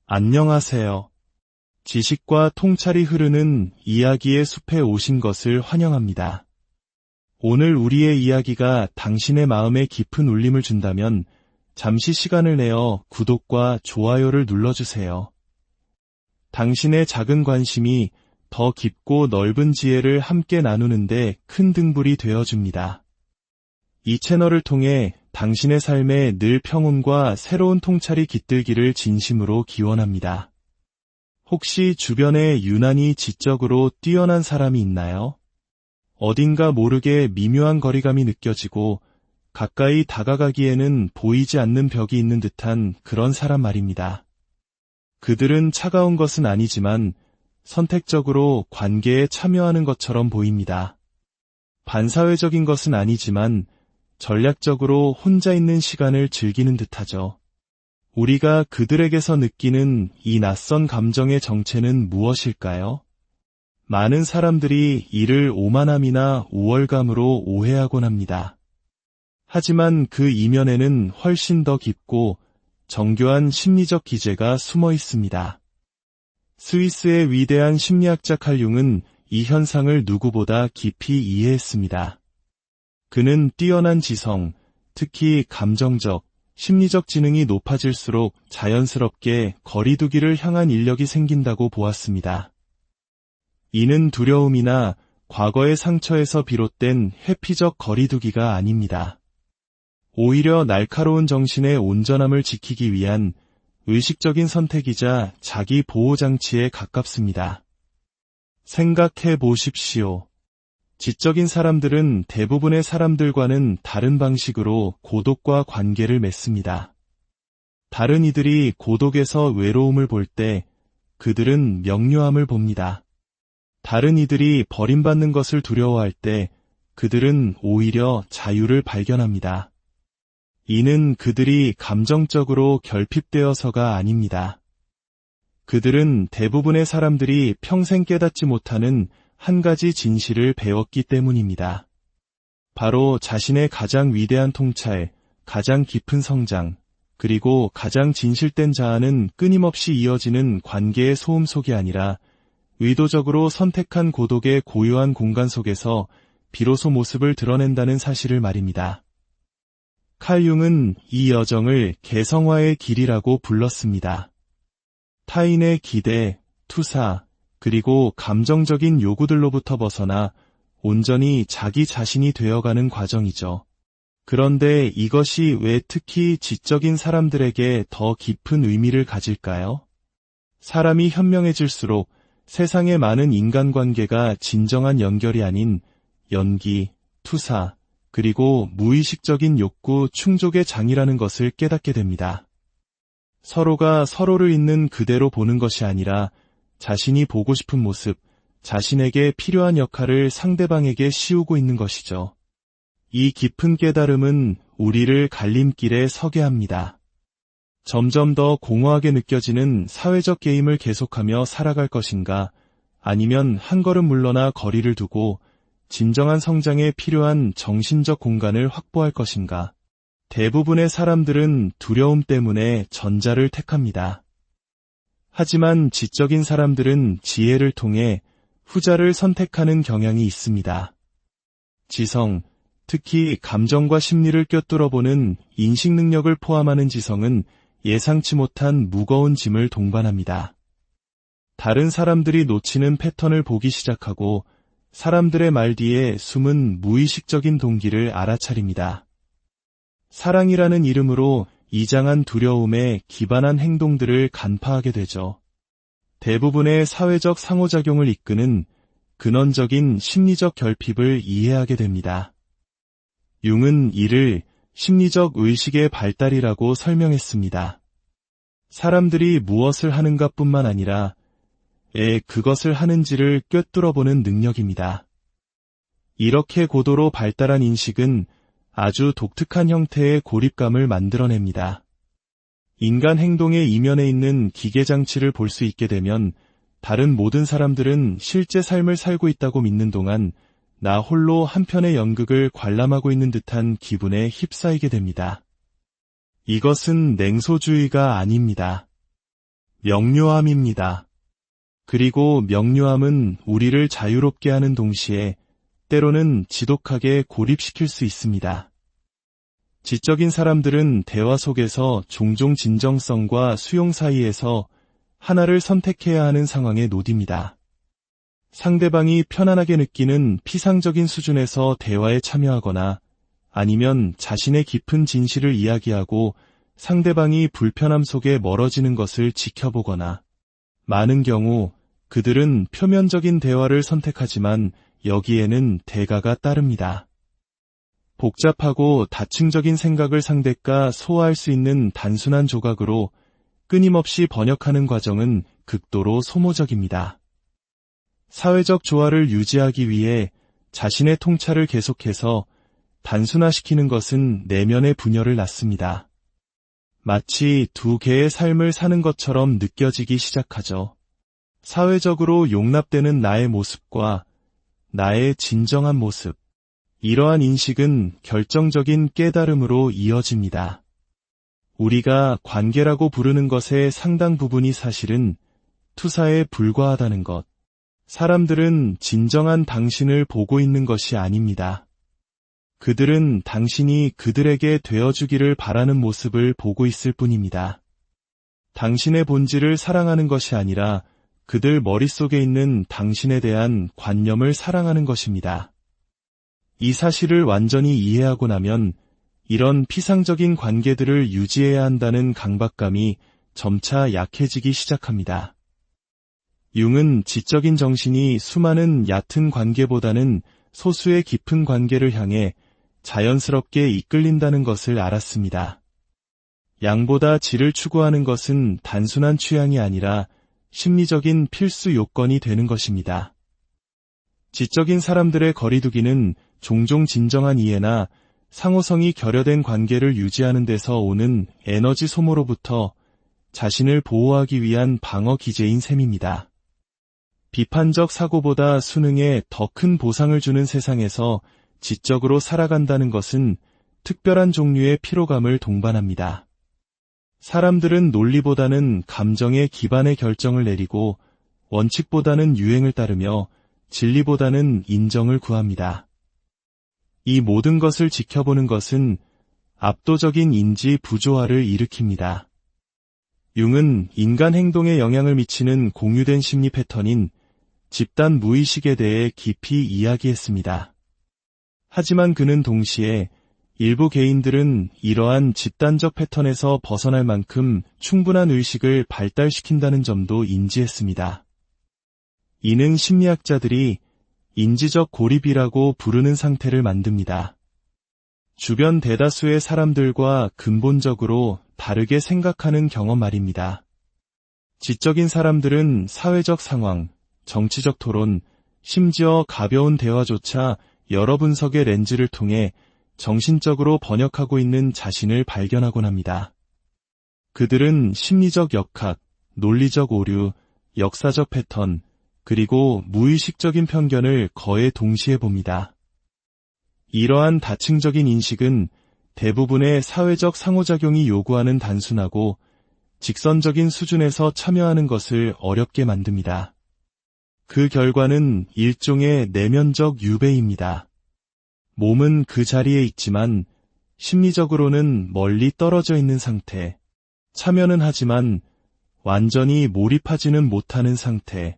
안녕하세요. 지식과 통찰이 흐르는 이야기의 숲에 오신 것을 환영합니다. 오늘 우리의 이야기가 당신의 마음에 깊은 울림을 준다면 잠시 시간을 내어 구독과 좋아요를 눌러주세요. 당신의 작은 관심이 더 깊고 넓은 지혜를 함께 나누는데 큰 등불이 되어줍니다. 이 채널을 통해 당신의 삶에 늘 평온과 새로운 통찰이 깃들기를 진심으로 기원합니다. 혹시 주변에 유난히 지적으로 뛰어난 사람이 있나요? 어딘가 모르게 미묘한 거리감이 느껴지고 가까이 다가가기에는 보이지 않는 벽이 있는 듯한 그런 사람 말입니다. 그들은 차가운 것은 아니지만 선택적으로 관계에 참여하는 것처럼 보입니다. 반사회적인 것은 아니지만 전략적으로 혼자 있는 시간을 즐기는 듯하죠. 우리가 그들에게서 느끼는 이 낯선 감정의 정체는 무엇일까요? 많은 사람들이 이를 오만함이나 우월감으로 오해하곤 합니다. 하지만 그 이면에는 훨씬 더 깊고 정교한 심리적 기제가 숨어 있습니다. 스위스의 위대한 심리학자 칼 융은 이 현상을 누구보다 깊이 이해했습니다. 그는 뛰어난 지성, 특히 감정적, 심리적 지능이 높아질수록 자연스럽게 거리두기를 향한 인력이 생긴다고 보았습니다. 이는 두려움이나 과거의 상처에서 비롯된 회피적 거리두기가 아닙니다. 오히려 날카로운 정신의 온전함을 지키기 위한 의식적인 선택이자 자기 보호장치에 가깝습니다. 생각해 보십시오. 지적인 사람들은 대부분의 사람들과는 다른 방식으로 고독과 관계를 맺습니다. 다른 이들이 고독에서 외로움을 볼 때 그들은 명료함을 봅니다. 다른 이들이 버림받는 것을 두려워할 때 그들은 오히려 자유를 발견합니다. 이는 그들이 감정적으로 결핍되어서가 아닙니다. 그들은 대부분의 사람들이 평생 깨닫지 못하는 한 가지 진실을 배웠기 때문입니다. 바로 자신의 가장 위대한 통찰, 가장 깊은 성장, 그리고 가장 진실된 자아는 끊임없이 이어지는 관계의 소음 속이 아니라 의도적으로 선택한 고독의 고요한 공간 속에서 비로소 모습을 드러낸다는 사실을 말입니다. 칼 융은 이 여정을 개성화의 길이라고 불렀습니다. 타인의 기대, 투사, 그리고 감정적인 요구들로부터 벗어나 온전히 자기 자신이 되어가는 과정이죠. 그런데 이것이 왜 특히 지적인 사람들에게 더 깊은 의미를 가질까요? 사람이 현명해질수록 세상의 많은 인간관계가 진정한 연결이 아닌 연기, 투사, 그리고 무의식적인 욕구 충족의 장이라는 것을 깨닫게 됩니다. 서로가 서로를 있는 그대로 보는 것이 아니라 자신이 보고 싶은 모습, 자신에게 필요한 역할을 상대방에게 씌우고 있는 것이죠. 이 깊은 깨달음은 우리를 갈림길에 서게 합니다. 점점 더 공허하게 느껴지는 사회적 게임을 계속하며 살아갈 것인가, 아니면 한 걸음 물러나 거리를 두고 진정한 성장에 필요한 정신적 공간을 확보할 것인가. 대부분의 사람들은 두려움 때문에 전자를 택합니다. 하지만 지적인 사람들은 지혜를 통해 후자를 선택하는 경향이 있습니다. 지성, 특히 감정과 심리를 꿰뚫어보는 인식 능력을 포함하는 지성은 예상치 못한 무거운 짐을 동반합니다. 다른 사람들이 놓치는 패턴을 보기 시작하고 사람들의 말 뒤에 숨은 무의식적인 동기를 알아차립니다. 사랑이라는 이름으로 이장한 두려움에 기반한 행동들을 간파하게 되죠. 대부분의 사회적 상호작용을 이끄는 근원적인 심리적 결핍을 이해하게 됩니다. 융은 이를 심리적 의식의 발달이라고 설명했습니다. 사람들이 무엇을 하는가 뿐만 아니라 그것을 하는지를 꿰뚫어보는 능력입니다. 이렇게 고도로 발달한 인식은 아주 독특한 형태의 고립감을 만들어냅니다. 인간 행동의 이면에 있는 기계장치를 볼 수 있게 되면 다른 모든 사람들은 실제 삶을 살고 있다고 믿는 동안 나 홀로 한편의 연극을 관람하고 있는 듯한 기분에 휩싸이게 됩니다. 이것은 냉소주의가 아닙니다. 명료함입니다. 그리고 명료함은 우리를 자유롭게 하는 동시에 때로는 지독하게 고립시킬 수 있습니다. 지적인 사람들은 대화 속에서 종종 진정성과 수용 사이에서 하나를 선택해야 하는 상황에 놓입니다. 상대방이 편안하게 느끼는 피상적인 수준에서 대화에 참여하거나 아니면 자신의 깊은 진실을 이야기하고 상대방이 불편함 속에 멀어지는 것을 지켜보거나, 많은 경우 그들은 표면적인 대화를 선택하지만 여기에는 대가가 따릅니다. 복잡하고 다층적인 생각을 상대가 소화할 수 있는 단순한 조각으로 끊임없이 번역하는 과정은 극도로 소모적입니다. 사회적 조화를 유지하기 위해 자신의 통찰을 계속해서 단순화시키는 것은 내면의 분열을 낳습니다. 마치 두 개의 삶을 사는 것처럼 느껴지기 시작하죠. 사회적으로 용납되는 나의 모습과 나의 진정한 모습. 이러한 인식은 결정적인 깨달음으로 이어집니다. 우리가 관계라고 부르는 것의 상당 부분이 사실은 투사에 불과하다는 것. 사람들은 진정한 당신을 보고 있는 것이 아닙니다. 그들은 당신이 그들에게 되어주기를 바라는 모습을 보고 있을 뿐입니다. 당신의 본질을 사랑하는 것이 아니라 그들 머릿속에 있는 당신에 대한 관념을 사랑하는 것입니다. 이 사실을 완전히 이해하고 나면 이런 피상적인 관계들을 유지해야 한다는 강박감이 점차 약해지기 시작합니다. 융은 지적인 정신이 수많은 얕은 관계보다는 소수의 깊은 관계를 향해 자연스럽게 이끌린다는 것을 알았습니다. 양보다 질을 추구하는 것은 단순한 취향이 아니라 심리적인 필수 요건이 되는 것입니다. 지적인 사람들의 거리두기는 종종 진정한 이해나 상호성이 결여된 관계를 유지하는 데서 오는 에너지 소모로부터 자신을 보호하기 위한 방어 기제인 셈입니다. 비판적 사고보다 수능에 더 큰 보상을 주는 세상에서 지적으로 살아간다는 것은 특별한 종류의 피로감을 동반합니다. 사람들은 논리보다는 감정에 기반의 결정을 내리고 원칙보다는 유행을 따르며 진리보다는 인정을 구합니다. 이 모든 것을 지켜보는 것은 압도적인 인지 부조화를 일으킵니다. 융은 인간 행동에 영향을 미치는 공유된 심리 패턴인 집단 무의식에 대해 깊이 이야기했습니다. 하지만 그는 동시에 일부 개인들은 이러한 집단적 패턴에서 벗어날 만큼 충분한 의식을 발달시킨다는 점도 인지했습니다. 이는 심리학자들이 인지적 고립이라고 부르는 상태를 만듭니다. 주변 대다수의 사람들과 근본적으로 다르게 생각하는 경험 말입니다. 지적인 사람들은 사회적 상황, 정치적 토론, 심지어 가벼운 대화조차 여러 분석의 렌즈를 통해 정신적으로 번역하고 있는 자신을 발견하곤 합니다. 그들은 심리적 역학, 논리적 오류, 역사적 패턴, 그리고 무의식적인 편견을 거의 동시에 봅니다. 이러한 다층적인 인식은 대부분의 사회적 상호작용이 요구하는 단순하고 직선적인 수준에서 참여하는 것을 어렵게 만듭니다. 그 결과는 일종의 내면적 유배입니다. 몸은 그 자리에 있지만 심리적으로는 멀리 떨어져 있는 상태, 참여는 하지만 완전히 몰입하지는 못하는 상태,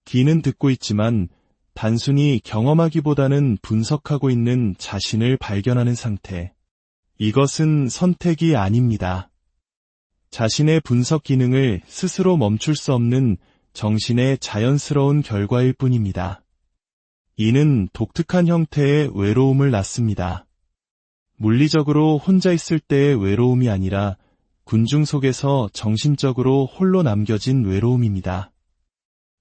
귀는 듣고 있지만 단순히 경험하기보다는 분석하고 있는 자신을 발견하는 상태. 이것은 선택이 아닙니다. 자신의 분석 기능을 스스로 멈출 수 없는 정신의 자연스러운 결과일 뿐입니다. 이는 독특한 형태의 외로움을 낳습니다. 물리적으로 혼자 있을 때의 외로움이 아니라 군중 속에서 정신적으로 홀로 남겨진 외로움입니다.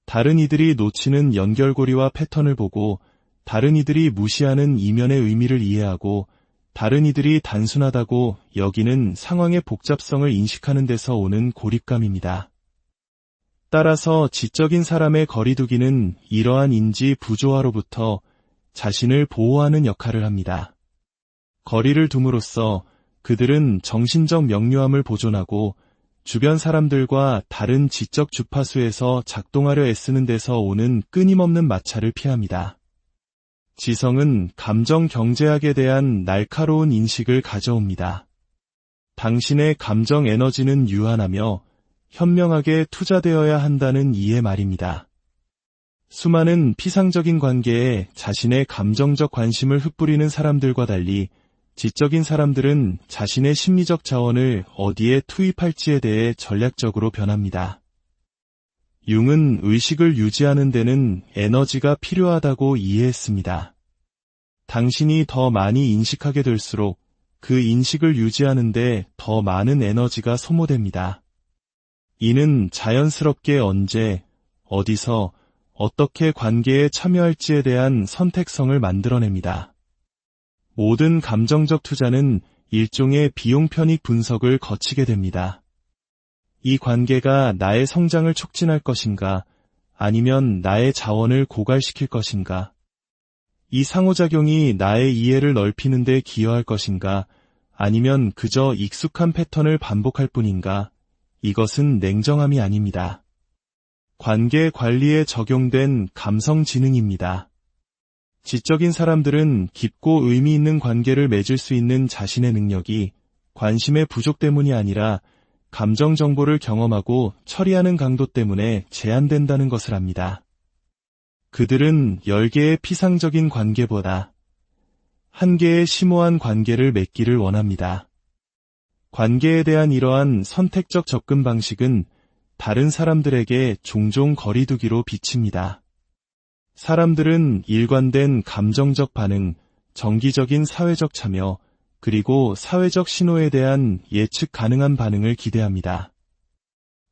다른 이들이 놓치는 연결고리와 패턴을 보고 다른 이들이 무시하는 이면의 의미를 이해하고 다른 이들이 단순하다고 여기는 상황의 복잡성을 인식하는 데서 오는 고립감입니다. 따라서 지적인 사람의 거리두기는 이러한 인지 부조화로부터 자신을 보호하는 역할을 합니다. 거리를 둠으로써 그들은 정신적 명료함을 보존하고 주변 사람들과 다른 지적 주파수에서 작동하려 애쓰는 데서 오는 끊임없는 마찰을 피합니다. 지성은 감정 경제학에 대한 날카로운 인식을 가져옵니다. 당신의 감정 에너지는 유한하며 현명하게 투자되어야 한다는 이해 말입니다. 수많은 피상적인 관계에 자신의 감정적 관심을 흩뿌리는 사람들과 달리 지적인 사람들은 자신의 심리적 자원을 어디에 투입할지에 대해 전략적으로 변합니다. 융은 의식을 유지하는 데는 에너지가 필요하다고 이해했습니다. 당신이 더 많이 인식하게 될수록 그 인식을 유지하는 데 더 많은 에너지가 소모됩니다. 이는 자연스럽게 언제, 어디서, 어떻게 관계에 참여할지에 대한 선택성을 만들어냅니다. 모든 감정적 투자는 일종의 비용 편익 분석을 거치게 됩니다. 이 관계가 나의 성장을 촉진할 것인가, 아니면 나의 자원을 고갈시킬 것인가? 이 상호작용이 나의 이해를 넓히는 데 기여할 것인가, 아니면 그저 익숙한 패턴을 반복할 뿐인가? 이것은 냉정함이 아닙니다. 관계 관리에 적용된 감성 지능입니다. 지적인 사람들은 깊고 의미 있는 관계를 맺을 수 있는 자신의 능력이 관심의 부족 때문이 아니라 감정 정보를 경험하고 처리하는 강도 때문에 제한된다는 것을 압니다. 그들은 10개의 피상적인 관계보다 한 개의 심오한 관계를 맺기를 원합니다. 관계에 대한 이러한 선택적 접근 방식은 다른 사람들에게 종종 거리두기로 비칩니다. 사람들은 일관된 감정적 반응, 정기적인 사회적 참여, 그리고 사회적 신호에 대한 예측 가능한 반응을 기대합니다.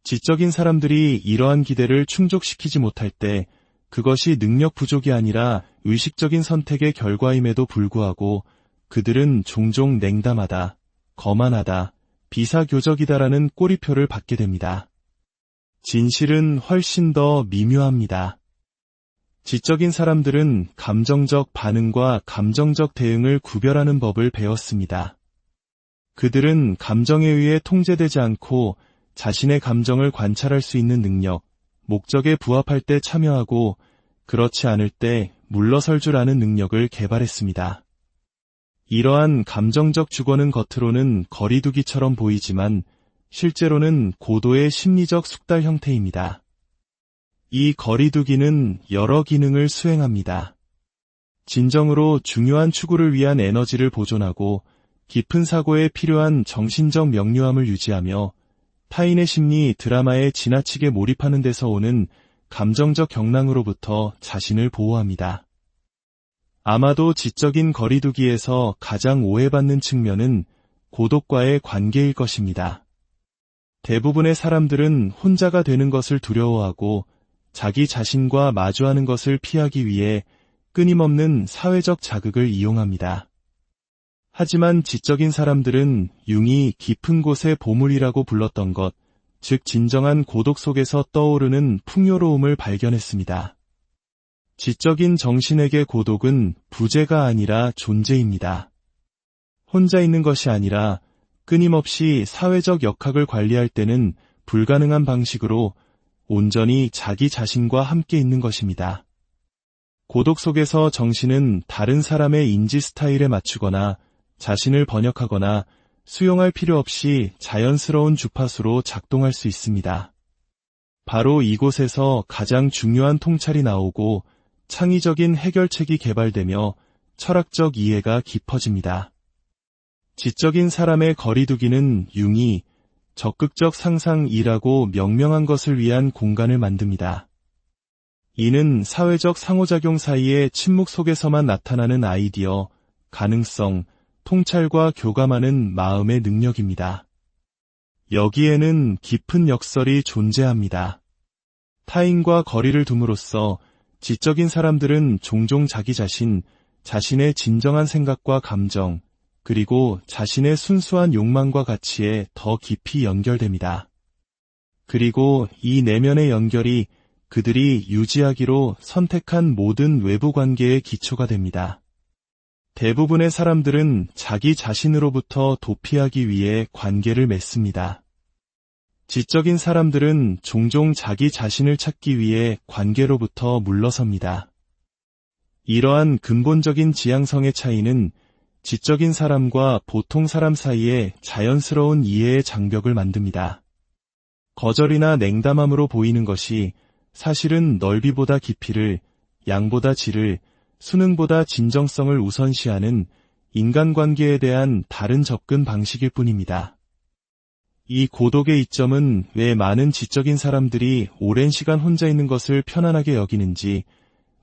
지적인 사람들이 이러한 기대를 충족시키지 못할 때 그것이 능력 부족이 아니라 의식적인 선택의 결과임에도 불구하고 그들은 종종 냉담하다, 거만하다, 비사교적이다라는 꼬리표를 받게 됩니다. 진실은 훨씬 더 미묘합니다. 지적인 사람들은 감정적 반응과 감정적 대응을 구별하는 법을 배웠습니다. 그들은 감정에 의해 통제되지 않고 자신의 감정을 관찰할 수 있는 능력, 목적에 부합할 때 참여하고 그렇지 않을 때 물러설 줄 아는 능력을 개발했습니다. 이러한 감정적 주거는 겉으로는 거리두기처럼 보이지만 실제로는 고도의 심리적 숙달 형태입니다. 이 거리두기는 여러 기능을 수행합니다. 진정으로 중요한 추구를 위한 에너지를 보존하고 깊은 사고에 필요한 정신적 명료함을 유지하며 타인의 심리 드라마에 지나치게 몰입하는 데서 오는 감정적 경랑으로부터 자신을 보호합니다. 아마도 지적인 거리두기에서 가장 오해받는 측면은 고독과의 관계일 것입니다. 대부분의 사람들은 혼자가 되는 것을 두려워하고 자기 자신과 마주하는 것을 피하기 위해 끊임없는 사회적 자극을 이용합니다. 하지만 지적인 사람들은 융이 깊은 곳의 보물이라고 불렀던 것, 즉 진정한 고독 속에서 떠오르는 풍요로움을 발견했습니다. 지적인 정신에게 고독은 부재가 아니라 존재입니다. 혼자 있는 것이 아니라 끊임없이 사회적 역학을 관리할 때는 불가능한 방식으로 온전히 자기 자신과 함께 있는 것입니다. 고독 속에서 정신은 다른 사람의 인지 스타일에 맞추거나 자신을 번역하거나 수용할 필요 없이 자연스러운 주파수로 작동할 수 있습니다. 바로 이곳에서 가장 중요한 통찰이 나오고 창의적인 해결책이 개발되며 철학적 이해가 깊어집니다. 지적인 사람의 거리두기는 융이 적극적 상상이라고 명명한 것을 위한 공간을 만듭니다. 이는 사회적 상호작용 사이의 침묵 속에서만 나타나는 아이디어, 가능성, 통찰과 교감하는 마음의 능력입니다. 여기에는 깊은 역설이 존재합니다. 타인과 거리를 둠으로써 지적인 사람들은 종종 자기 자신, 자신의 진정한 생각과 감정, 그리고 자신의 순수한 욕망과 가치에 더 깊이 연결됩니다. 그리고 이 내면의 연결이 그들이 유지하기로 선택한 모든 외부 관계의 기초가 됩니다. 대부분의 사람들은 자기 자신으로부터 도피하기 위해 관계를 맺습니다. 지적인 사람들은 종종 자기 자신을 찾기 위해 관계로부터 물러섭니다. 이러한 근본적인 지향성의 차이는 지적인 사람과 보통 사람 사이에 자연스러운 이해의 장벽을 만듭니다. 거절이나 냉담함으로 보이는 것이 사실은 넓이보다 깊이를, 양보다 질을, 수능보다 진정성을 우선시하는 인간관계에 대한 다른 접근 방식일 뿐입니다. 이 고독의 이점은 왜 많은 지적인 사람들이 오랜 시간 혼자 있는 것을 편안하게 여기는지,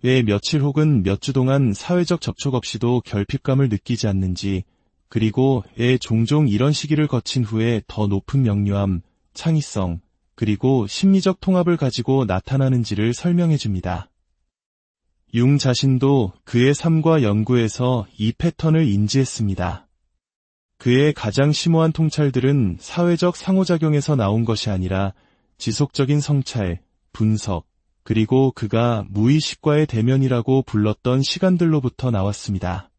왜 며칠 혹은 몇 주 동안 사회적 접촉 없이도 결핍감을 느끼지 않는지, 그리고 왜 종종 이런 시기를 거친 후에 더 높은 명료함, 창의성, 그리고 심리적 통합을 가지고 나타나는지를 설명해 줍니다. 융 자신도 그의 삶과 연구에서 이 패턴을 인지했습니다. 그의 가장 심오한 통찰들은 사회적 상호작용에서 나온 것이 아니라 지속적인 성찰, 분석, 그리고 그가 무의식과의 대면이라고 불렀던 시간들로부터 나왔습니다.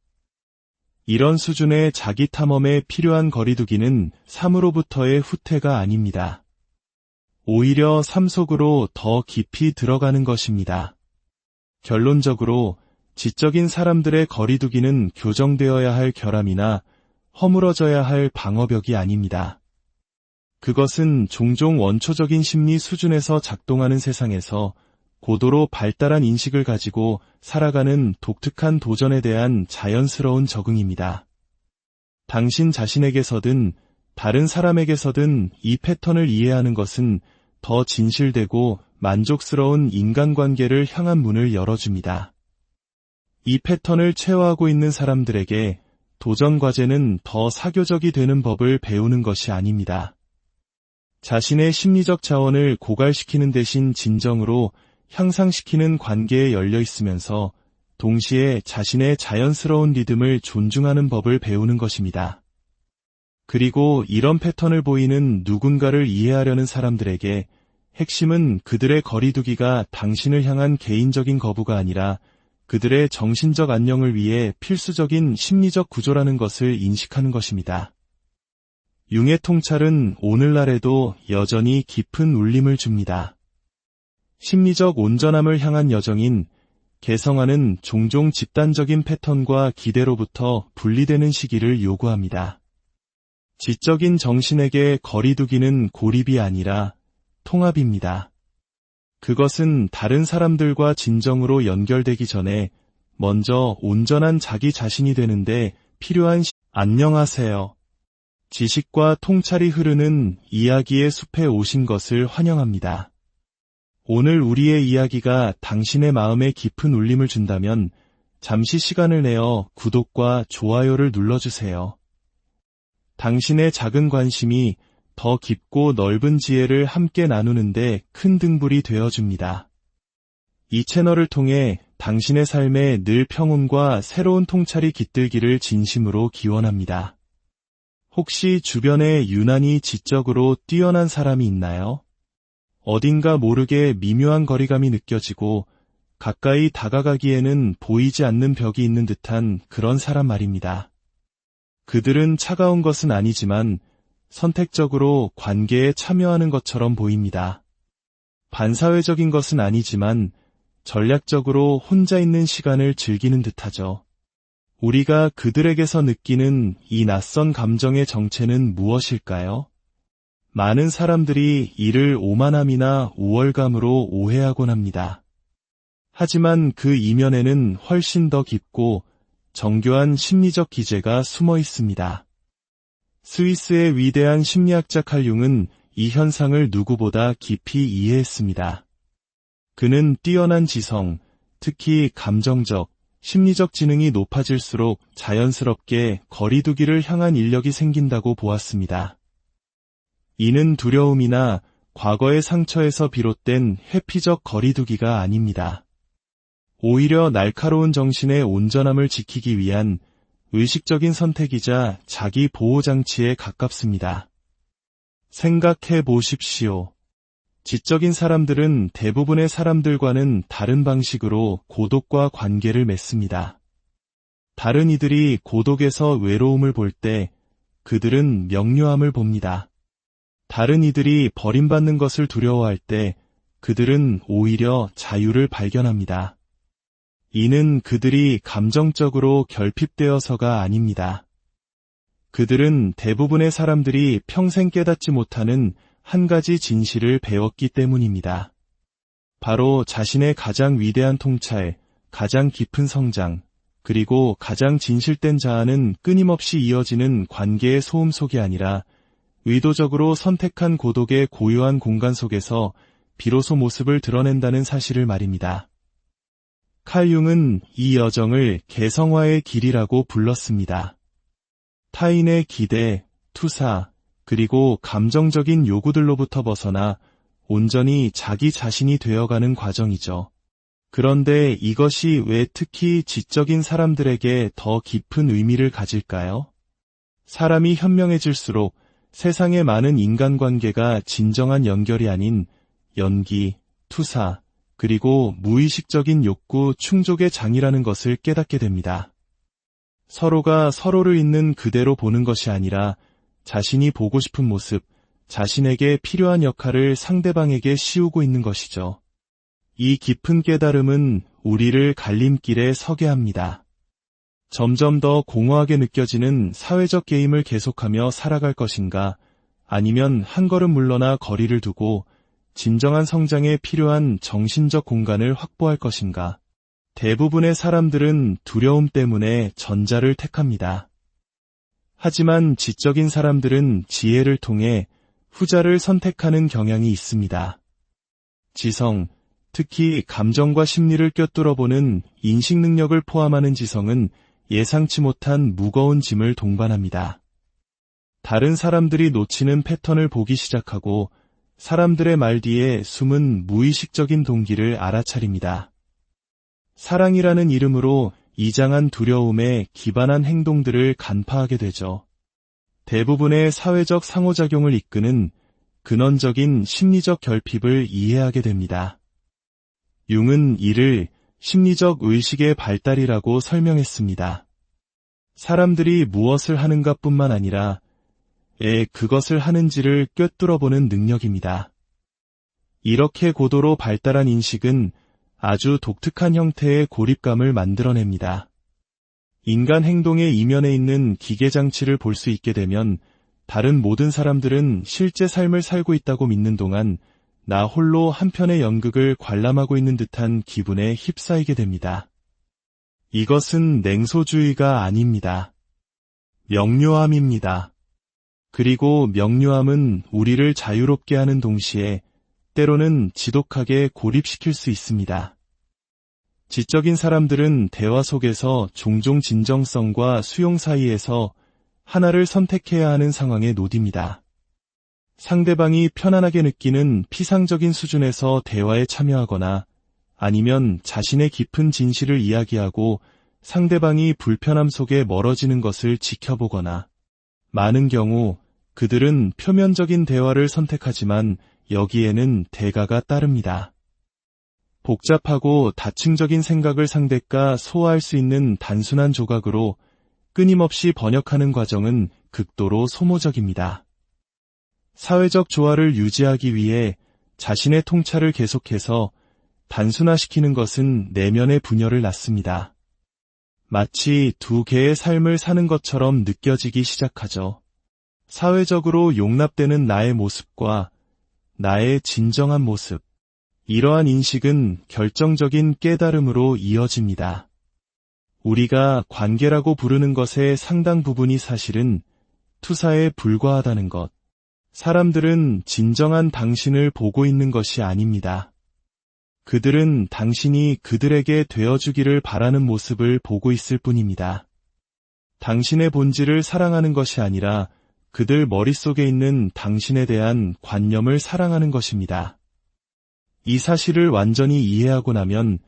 이런 수준의 자기 탐험에 필요한 거리두기는 삶으로부터의 후퇴가 아닙니다. 오히려 삶 속으로 더 깊이 들어가는 것입니다. 결론적으로 지적인 사람들의 거리두기는 교정되어야 할 결함이나 허물어져야 할 방어벽이 아닙니다. 그것은 종종 원초적인 심리 수준에서 작동하는 세상에서 고도로 발달한 인식을 가지고 살아가는 독특한 도전에 대한 자연스러운 적응입니다. 당신 자신에게서든 다른 사람에게서든 이 패턴을 이해하는 것은 더 진실되고 만족스러운 인간관계를 향한 문을 열어줍니다. 이 패턴을 체화하고 있는 사람들에게 도전 과제는 더 사교적이 되는 법을 배우는 것이 아닙니다. 자신의 심리적 자원을 고갈시키는 대신 진정으로 향상시키는 관계에 열려 있으면서 동시에 자신의 자연스러운 리듬을 존중하는 법을 배우는 것입니다. 그리고 이런 패턴을 보이는 누군가를 이해하려는 사람들에게 핵심은 그들의 거리두기가 당신을 향한 개인적인 거부가 아니라 그들의 정신적 안녕을 위해 필수적인 심리적 구조라는 것을 인식하는 것입니다. 융의 통찰은 오늘날에도 여전히 깊은 울림을 줍니다. 심리적 온전함을 향한 여정인 개성화는 종종 집단적인 패턴과 기대로부터 분리되는 시기를 요구합니다. 지적인 정신에게 거리두기는 고립이 아니라 통합입니다. 그것은 다른 사람들과 진정으로 연결되기 전에 먼저 온전한 자기 자신이 되는데 필요한 안녕하세요. 지식과 통찰이 흐르는 이야기의 숲에 오신 것을 환영합니다. 오늘 우리의 이야기가 당신의 마음에 깊은 울림을 준다면 잠시 시간을 내어 구독과 좋아요를 눌러주세요. 당신의 작은 관심이 더 깊고 넓은 지혜를 함께 나누는데 큰 등불이 되어줍니다. 이 채널을 통해 당신의 삶에 늘 평온과 새로운 통찰이 깃들기를 진심으로 기원합니다. 혹시 주변에 유난히 지적으로 뛰어난 사람이 있나요? 어딘가 모르게 미묘한 거리감이 느껴지고 가까이 다가가기에는 보이지 않는 벽이 있는 듯한 그런 사람 말입니다. 그들은 차가운 것은 아니지만 선택적으로 관계에 참여하는 것처럼 보입니다. 반사회적인 것은 아니지만 전략적으로 혼자 있는 시간을 즐기는 듯하죠. 우리가 그들에게서 느끼는 이 낯선 감정의 정체는 무엇일까요? 많은 사람들이 이를 오만함이나 우월감으로 오해하곤 합니다. 하지만 그 이면에는 훨씬 더 깊고 정교한 심리적 기제가 숨어 있습니다. 스위스의 위대한 심리학자 칼 융은 이 현상을 누구보다 깊이 이해했습니다. 그는 뛰어난 지성, 특히 감정적, 심리적 지능이 높아질수록 자연스럽게 거리두기를 향한 인력이 생긴다고 보았습니다. 이는 두려움이나 과거의 상처에서 비롯된 회피적 거리두기가 아닙니다. 오히려 날카로운 정신의 온전함을 지키기 위한 의식적인 선택이자 자기 보호장치에 가깝습니다. 생각해 보십시오. 지적인 사람들은 대부분의 사람들과는 다른 방식으로 고독과 관계를 맺습니다. 다른 이들이 고독에서 외로움을 볼 때 그들은 명료함을 봅니다. 다른 이들이 버림받는 것을 두려워할 때 그들은 오히려 자유를 발견합니다. 이는 그들이 감정적으로 결핍되어서가 아닙니다. 그들은 대부분의 사람들이 평생 깨닫지 못하는 한 가지 진실을 배웠기 때문입니다. 바로 자신의 가장 위대한 통찰, 가장 깊은 성장, 그리고 가장 진실된 자아는 끊임없이 이어지는 관계의 소음 속이 아니라 의도적으로 선택한 고독의 고요한 공간 속에서 비로소 모습을 드러낸다는 사실을 말입니다. 칼 융은 이 여정을 개성화의 길이라고 불렀습니다. 타인의 기대, 투사, 그리고 감정적인 요구들로부터 벗어나 온전히 자기 자신이 되어가는 과정이죠. 그런데 이것이 왜 특히 지적인 사람들에게 더 깊은 의미를 가질까요? 사람이 현명해질수록 세상의 많은 인간관계가 진정한 연결이 아닌 연기, 투사, 그리고 무의식적인 욕구 충족의 장이라는 것을 깨닫게 됩니다. 서로가 서로를 있는 그대로 보는 것이 아니라 자신이 보고 싶은 모습, 자신에게 필요한 역할을 상대방에게 씌우고 있는 것이죠. 이 깊은 깨달음은 우리를 갈림길에 서게 합니다. 점점 더 공허하게 느껴지는 사회적 게임을 계속하며 살아갈 것인가, 아니면 한 걸음 물러나 거리를 두고 진정한 성장에 필요한 정신적 공간을 확보할 것인가. 대부분의 사람들은 두려움 때문에 전자를 택합니다. 하지만 지적인 사람들은 지혜를 통해 후자를 선택하는 경향이 있습니다. 지성, 특히 감정과 심리를 꿰뚫어보는 인식 능력을 포함하는 지성은 예상치 못한 무거운 짐을 동반합니다. 다른 사람들이 놓치는 패턴을 보기 시작하고 사람들의 말 뒤에 숨은 무의식적인 동기를 알아차립니다. 사랑이라는 이름으로 이장한 두려움에 기반한 행동들을 간파하게 되죠. 대부분의 사회적 상호작용을 이끄는 근원적인 심리적 결핍을 이해하게 됩니다. 융은 이를 심리적 의식의 발달이라고 설명했습니다. 사람들이 무엇을 하는가 뿐만 아니라 왜 그것을 하는지를 꿰뚫어보는 능력입니다. 이렇게 고도로 발달한 인식은 아주 독특한 형태의 고립감을 만들어냅니다. 인간 행동의 이면에 있는 기계장치를 볼 수 있게 되면 다른 모든 사람들은 실제 삶을 살고 있다고 믿는 동안 나 홀로 한편의 연극을 관람하고 있는 듯한 기분에 휩싸이게 됩니다. 이것은 냉소주의가 아닙니다. 명료함입니다. 그리고 명료함은 우리를 자유롭게 하는 동시에 때로는 지독하게 고립시킬 수 있습니다. 지적인 사람들은 대화 속에서 종종 진정성과 수용 사이에서 하나를 선택해야 하는 상황에 놓입니다. 상대방이 편안하게 느끼는 피상적인 수준에서 대화에 참여하거나 아니면 자신의 깊은 진실을 이야기하고 상대방이 불편함 속에 멀어지는 것을 지켜보거나 많은 경우 그들은 표면적인 대화를 선택하지만 여기에는 대가가 따릅니다. 복잡하고 다층적인 생각을 상대가 소화할 수 있는 단순한 조각으로 끊임없이 번역하는 과정은 극도로 소모적입니다. 사회적 조화를 유지하기 위해 자신의 통찰을 계속해서 단순화시키는 것은 내면의 분열을 낳습니다. 마치 두 개의 삶을 사는 것처럼 느껴지기 시작하죠. 사회적으로 용납되는 나의 모습과 나의 진정한 모습. 이러한 인식은 결정적인 깨달음으로 이어집니다. 우리가 관계라고 부르는 것의 상당 부분이 사실은 투사에 불과하다는 것. 사람들은 진정한 당신을 보고 있는 것이 아닙니다. 그들은 당신이 그들에게 되어주기를 바라는 모습을 보고 있을 뿐입니다. 당신의 본질을 사랑하는 것이 아니라 그들 머릿속에 있는 당신에 대한 관념을 사랑하는 것입니다. 이 사실을 완전히 이해하고 나면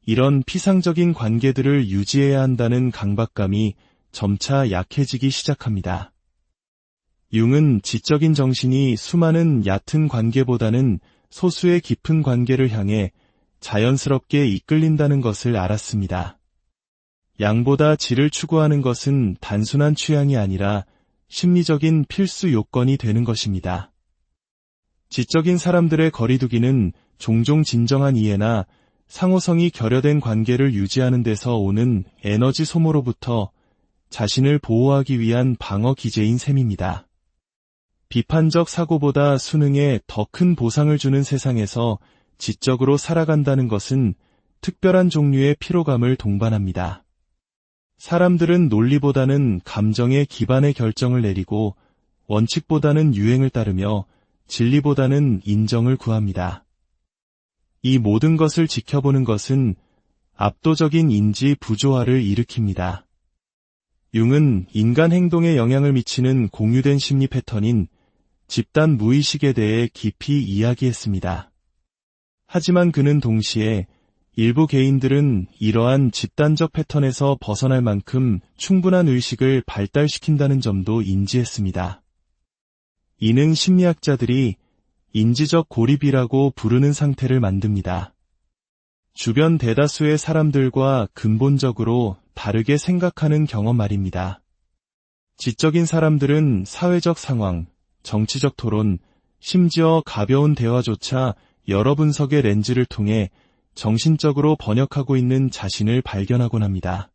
이런 피상적인 관계들을 유지해야 한다는 강박감이 점차 약해지기 시작합니다. 융은 지적인 정신이 수많은 얕은 관계보다는 소수의 깊은 관계를 향해 자연스럽게 이끌린다는 것을 알았습니다. 양보다 질을 추구하는 것은 단순한 취향이 아니라 심리적인 필수 요건이 되는 것입니다. 지적인 사람들의 거리두기는 종종 진정한 이해나 상호성이 결여된 관계를 유지하는 데서 오는 에너지 소모로부터 자신을 보호하기 위한 방어 기제인 셈입니다. 비판적 사고보다 수능에 더 큰 보상을 주는 세상에서 지적으로 살아간다는 것은 특별한 종류의 피로감을 동반합니다. 사람들은 논리보다는 감정에 기반의 결정을 내리고 원칙보다는 유행을 따르며 진리보다는 인정을 구합니다. 이 모든 것을 지켜보는 것은 압도적인 인지 부조화를 일으킵니다. 융은 인간 행동에 영향을 미치는 공유된 심리 패턴인 집단 무의식에 대해 깊이 이야기했습니다. 하지만 그는 동시에 일부 개인들은 이러한 집단적 패턴에서 벗어날 만큼 충분한 의식을 발달시킨다는 점도 인지했습니다. 이는 심리학자들이 인지적 고립이라고 부르는 상태를 만듭니다. 주변 대다수의 사람들과 근본적으로 다르게 생각하는 경험 말입니다. 지적인 사람들은 사회적 상황, 정치적 토론, 심지어 가벼운 대화조차 여러 분석의 렌즈를 통해 정신적으로 번역하고 있는 자신을 발견하곤 합니다.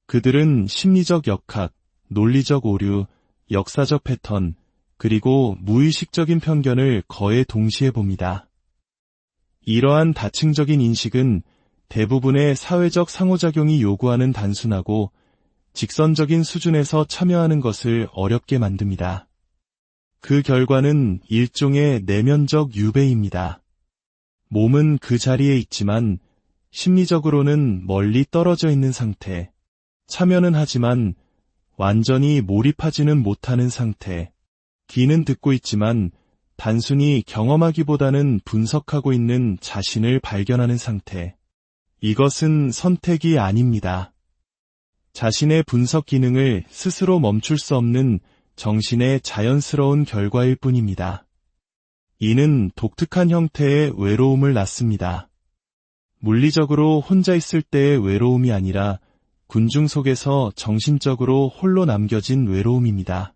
그들은 심리적 역학, 논리적 오류, 역사적 패턴, 그리고 무의식적인 편견을 거의 동시에 봅니다. 이러한 다층적인 인식은 대부분의 사회적 상호작용이 요구하는 단순하고 직선적인 수준에서 참여하는 것을 어렵게 만듭니다. 그 결과는 일종의 내면적 유배입니다. 몸은 그 자리에 있지만 심리적으로는 멀리 떨어져 있는 상태, 참여는 하지만 완전히 몰입하지는 못하는 상태, 귀는 듣고 있지만 단순히 경험하기보다는 분석하고 있는 자신을 발견하는 상태. 이것은 선택이 아닙니다. 자신의 분석 기능을 스스로 멈출 수 없는 정신의 자연스러운 결과일 뿐입니다. 이는 독특한 형태의 외로움을 낳습니다. 물리적으로 혼자 있을 때의 외로움이 아니라 군중 속에서 정신적으로 홀로 남겨진 외로움입니다.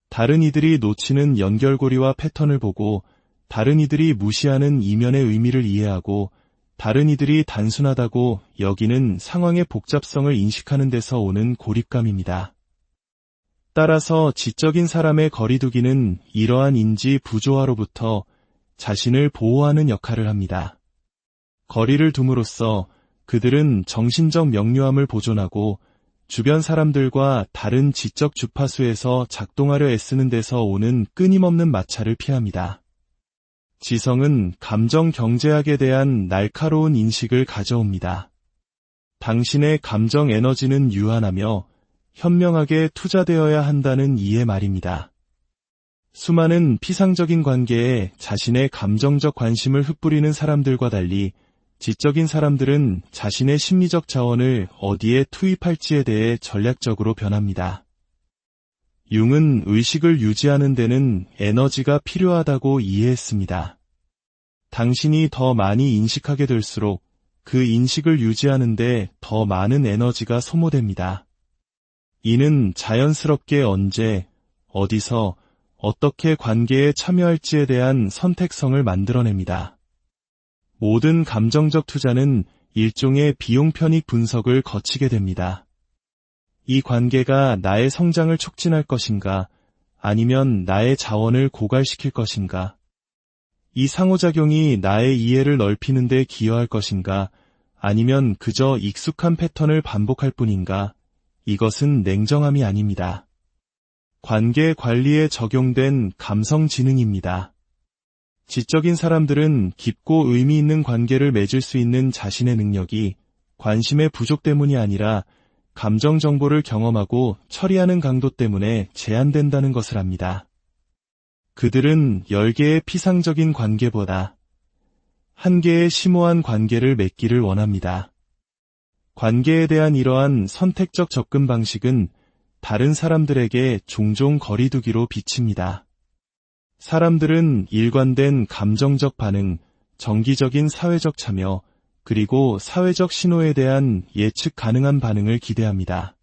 다른 이들이 놓치는 연결고리와 패턴을 보고 다른 이들이 무시하는 이면의 의미를 이해하고 다른 이들이 단순하다고 여기는 상황의 복잡성을 인식하는 데서 오는 고립감입니다. 따라서 지적인 사람의 거리두기는 이러한 인지 부조화로부터 자신을 보호하는 역할을 합니다. 거리를 둠으로써 그들은 정신적 명료함을 보존하고 주변 사람들과 다른 지적 주파수에서 작동하려 애쓰는 데서 오는 끊임없는 마찰을 피합니다. 지성은 감정 경제학에 대한 날카로운 인식을 가져옵니다. 당신의 감정 에너지는 유한하며 현명하게 투자되어야 한다는 이해 말입니다. 수많은 피상적인 관계에 자신의 감정적 관심을 흩뿌리는 사람들과 달리 지적인 사람들은 자신의 심리적 자원을 어디에 투입할지에 대해 전략적으로 변합니다. 융은 의식을 유지하는 데는 에너지가 필요하다고 이해했습니다. 당신이 더 많이 인식하게 될수록 그 인식을 유지하는 데 더 많은 에너지가 소모됩니다. 이는 자연스럽게 언제, 어디서, 어떻게 관계에 참여할지에 대한 선택성을 만들어냅니다. 모든 감정적 투자는 일종의 비용 편익 분석을 거치게 됩니다. 이 관계가 나의 성장을 촉진할 것인가, 아니면 나의 자원을 고갈시킬 것인가? 이 상호작용이 나의 이해를 넓히는 데 기여할 것인가, 아니면 그저 익숙한 패턴을 반복할 뿐인가? 이것은 냉정함이 아닙니다. 관계 관리에 적용된 감성 지능입니다. 지적인 사람들은 깊고 의미 있는 관계를 맺을 수 있는 자신의 능력이 관심의 부족 때문이 아니라 감정 정보를 경험하고 처리하는 강도 때문에 제한된다는 것을 압니다. 그들은 10개의 피상적인 관계보다 한 개의 심오한 관계를 맺기를 원합니다. 관계에 대한 이러한 선택적 접근 방식은 다른 사람들에게 종종 거리두기로 비칩니다. 사람들은 일관된 감정적 반응, 정기적인 사회적 참여, 그리고 사회적 신호에 대한 예측 가능한 반응을 기대합니다.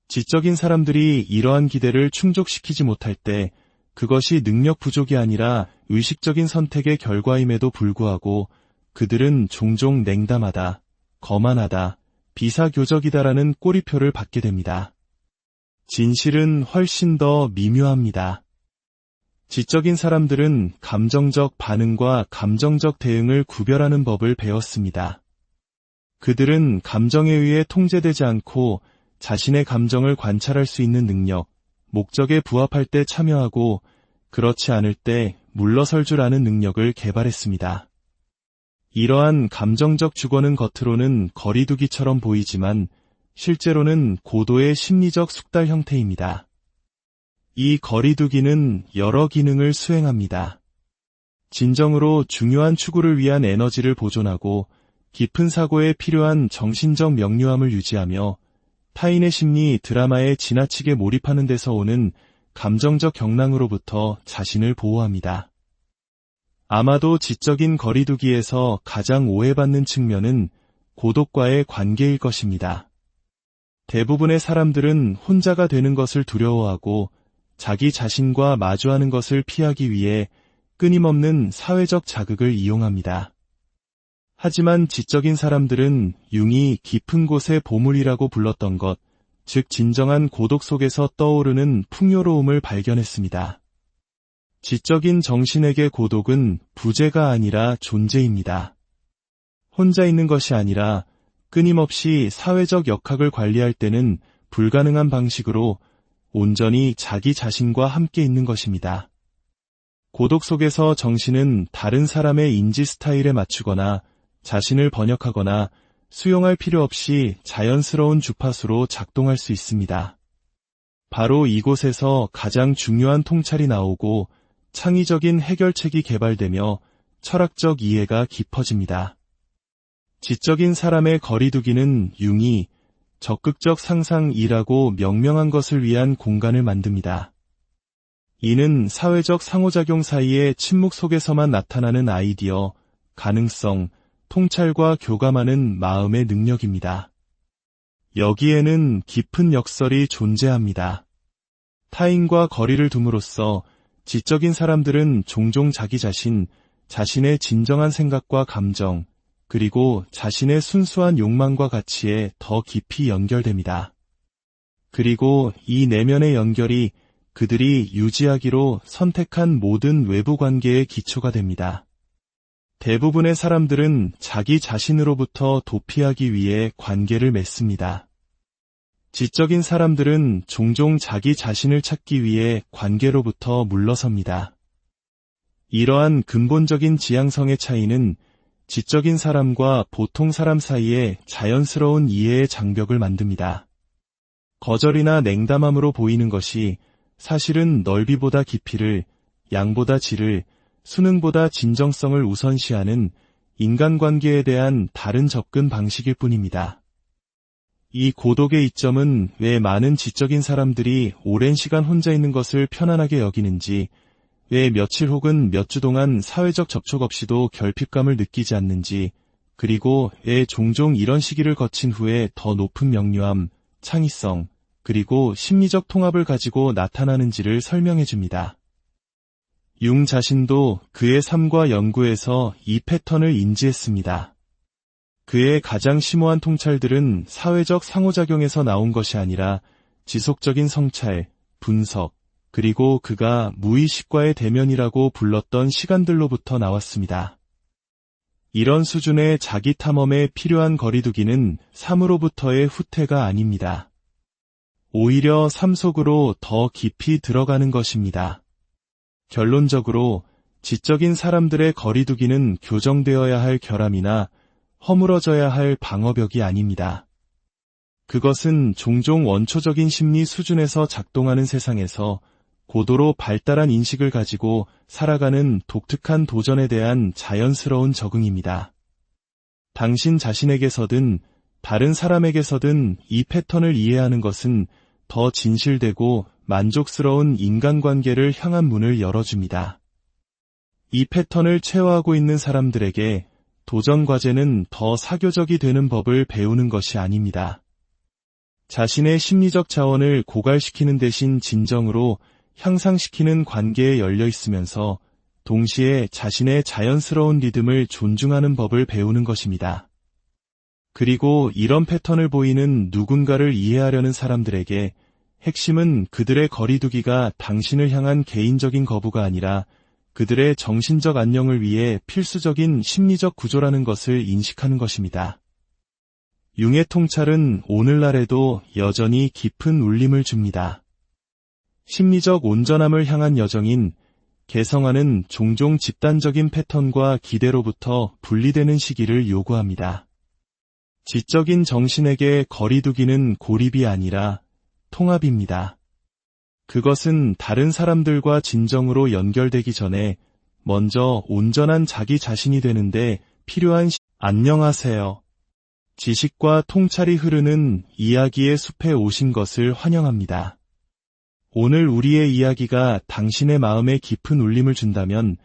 지적인 사람들이 이러한 기대를 충족시키지 못할 때 그것이 능력 부족이 아니라 의식적인 선택의 결과임에도 불구하고 그들은 종종 냉담하다, 거만하다, 비사교적이다라는 꼬리표를 받게 됩니다. 진실은 훨씬 더 미묘합니다. 지적인 사람들은 감정적 반응과 감정적 대응을 구별하는 법을 배웠습니다. 그들은 감정에 의해 통제되지 않고 자신의 감정을 관찰할 수 있는 능력, 목적에 부합할 때 참여하고 그렇지 않을 때 물러설 줄 아는 능력을 개발했습니다. 이러한 감정적 주권은 겉으로는 거리두기처럼 보이지만 실제로는 고도의 심리적 숙달 형태입니다. 이 거리두기는 여러 기능을 수행합니다. 진정으로 중요한 추구를 위한 에너지를 보존하고 깊은 사고에 필요한 정신적 명료함을 유지하며 타인의 심리 드라마에 지나치게 몰입하는 데서 오는 감정적 경랑으로부터 자신을 보호합니다. 아마도 지적인 거리두기에서 가장 오해받는 측면은 고독과의 관계일 것입니다. 대부분의 사람들은 혼자가 되는 것을 두려워하고 자기 자신과 마주하는 것을 피하기 위해 끊임없는 사회적 자극을 이용합니다. 하지만 지적인 사람들은 융이 깊은 곳의 보물이라고 불렀던 것, 즉 진정한 고독 속에서 떠오르는 풍요로움을 발견했습니다. 지적인 정신에게 고독은 부재가 아니라 존재입니다. 혼자 있는 것이 아니라 끊임없이 사회적 역학을 관리할 때는 불가능한 방식으로 온전히 자기 자신과 함께 있는 것입니다. 고독 속에서 정신은 다른 사람의 인지 스타일에 맞추거나 자신을 번역하거나 수용할 필요 없이 자연스러운 주파수로 작동할 수 있습니다. 바로 이곳에서 가장 중요한 통찰이 나오고 창의적인 해결책이 개발되며 철학적 이해가 깊어집니다. 지적인 사람의 거리두기는 융이 적극적 상상이라고 명명한 것을 위한 공간을 만듭니다. 이는 사회적 상호작용 사이의 침묵 속에서만 나타나는 아이디어, 가능성, 통찰과 교감하는 마음의 능력입니다. 여기에는 깊은 역설이 존재합니다. 타인과 거리를 둠으로써 지적인 사람들은 종종 자기 자신, 자신의 진정한 생각과 감정, 그리고 자신의 순수한 욕망과 가치에 더 깊이 연결됩니다. 그리고 이 내면의 연결이 그들이 유지하기로 선택한 모든 외부 관계의 기초가 됩니다. 대부분의 사람들은 자기 자신으로부터 도피하기 위해 관계를 맺습니다. 지적인 사람들은 종종 자기 자신을 찾기 위해 관계로부터 물러섭니다. 이러한 근본적인 지향성의 차이는 지적인 사람과 보통 사람 사이에 자연스러운 이해의 장벽을 만듭니다. 거절이나 냉담함으로 보이는 것이 사실은 넓이보다 깊이를, 양보다 질을, 수능보다 진정성을 우선시하는 인간관계에 대한 다른 접근 방식일 뿐입니다. 이 고독의 이점은 왜 많은 지적인 사람들이 오랜 시간 혼자 있는 것을 편안하게 여기는지, 왜 며칠 혹은 몇 주 동안 사회적 접촉 없이도 결핍감을 느끼지 않는지, 그리고 왜 종종 이런 시기를 거친 후에 더 높은 명료함, 창의성, 그리고 심리적 통합을 가지고 나타나는지를 설명해 줍니다. 융 자신도 그의 삶과 연구에서 이 패턴을 인지했습니다. 그의 가장 심오한 통찰들은 사회적 상호작용에서 나온 것이 아니라 지속적인 성찰, 분석, 그리고 그가 무의식과의 대면이라고 불렀던 시간들로부터 나왔습니다. 이런 수준의 자기 탐험에 필요한 거리두기는 삶으로부터의 후퇴가 아닙니다. 오히려 삶 속으로 더 깊이 들어가는 것입니다. 결론적으로 지적인 사람들의 거리두기는 교정되어야 할 결함이나 허물어져야 할 방어벽이 아닙니다. 그것은 종종 원초적인 심리 수준에서 작동하는 세상에서 고도로 발달한 인식을 가지고 살아가는 독특한 도전에 대한 자연스러운 적응입니다. 당신 자신에게서든 다른 사람에게서든 이 패턴을 이해하는 것은 더 진실되고 만족스러운 인간관계를 향한 문을 열어줍니다. 이 패턴을 체화하고 있는 사람들에게 도전 과제는 더 사교적이 되는 법을 배우는 것이 아닙니다. 자신의 심리적 자원을 고갈시키는 대신 진정으로 향상시키는 관계에 열려 있으면서 동시에 자신의 자연스러운 리듬을 존중하는 법을 배우는 것입니다. 그리고 이런 패턴을 보이는 누군가를 이해하려는 사람들에게 핵심은 그들의 거리두기가 당신을 향한 개인적인 거부가 아니라 그들의 정신적 안녕을 위해 필수적인 심리적 구조라는 것을 인식하는 것입니다. 융의 통찰은 오늘날에도 여전히 깊은 울림을 줍니다. 심리적 온전함을 향한 여정인 개성화는 종종 집단적인 패턴과 기대로부터 분리되는 시기를 요구합니다. 지적인 정신에게 거리두기는 고립이 아니라 통합입니다. 그것은 다른 사람들과 진정으로 연결되기 전에 먼저 온전한 자기 자신이 되는데 필요한 안녕하세요. 지식과 통찰이 흐르는 이야기의 숲에 오신 것을 환영합니다. 오늘 우리의 이야기가 당신의 마음에 깊은 울림을 준다면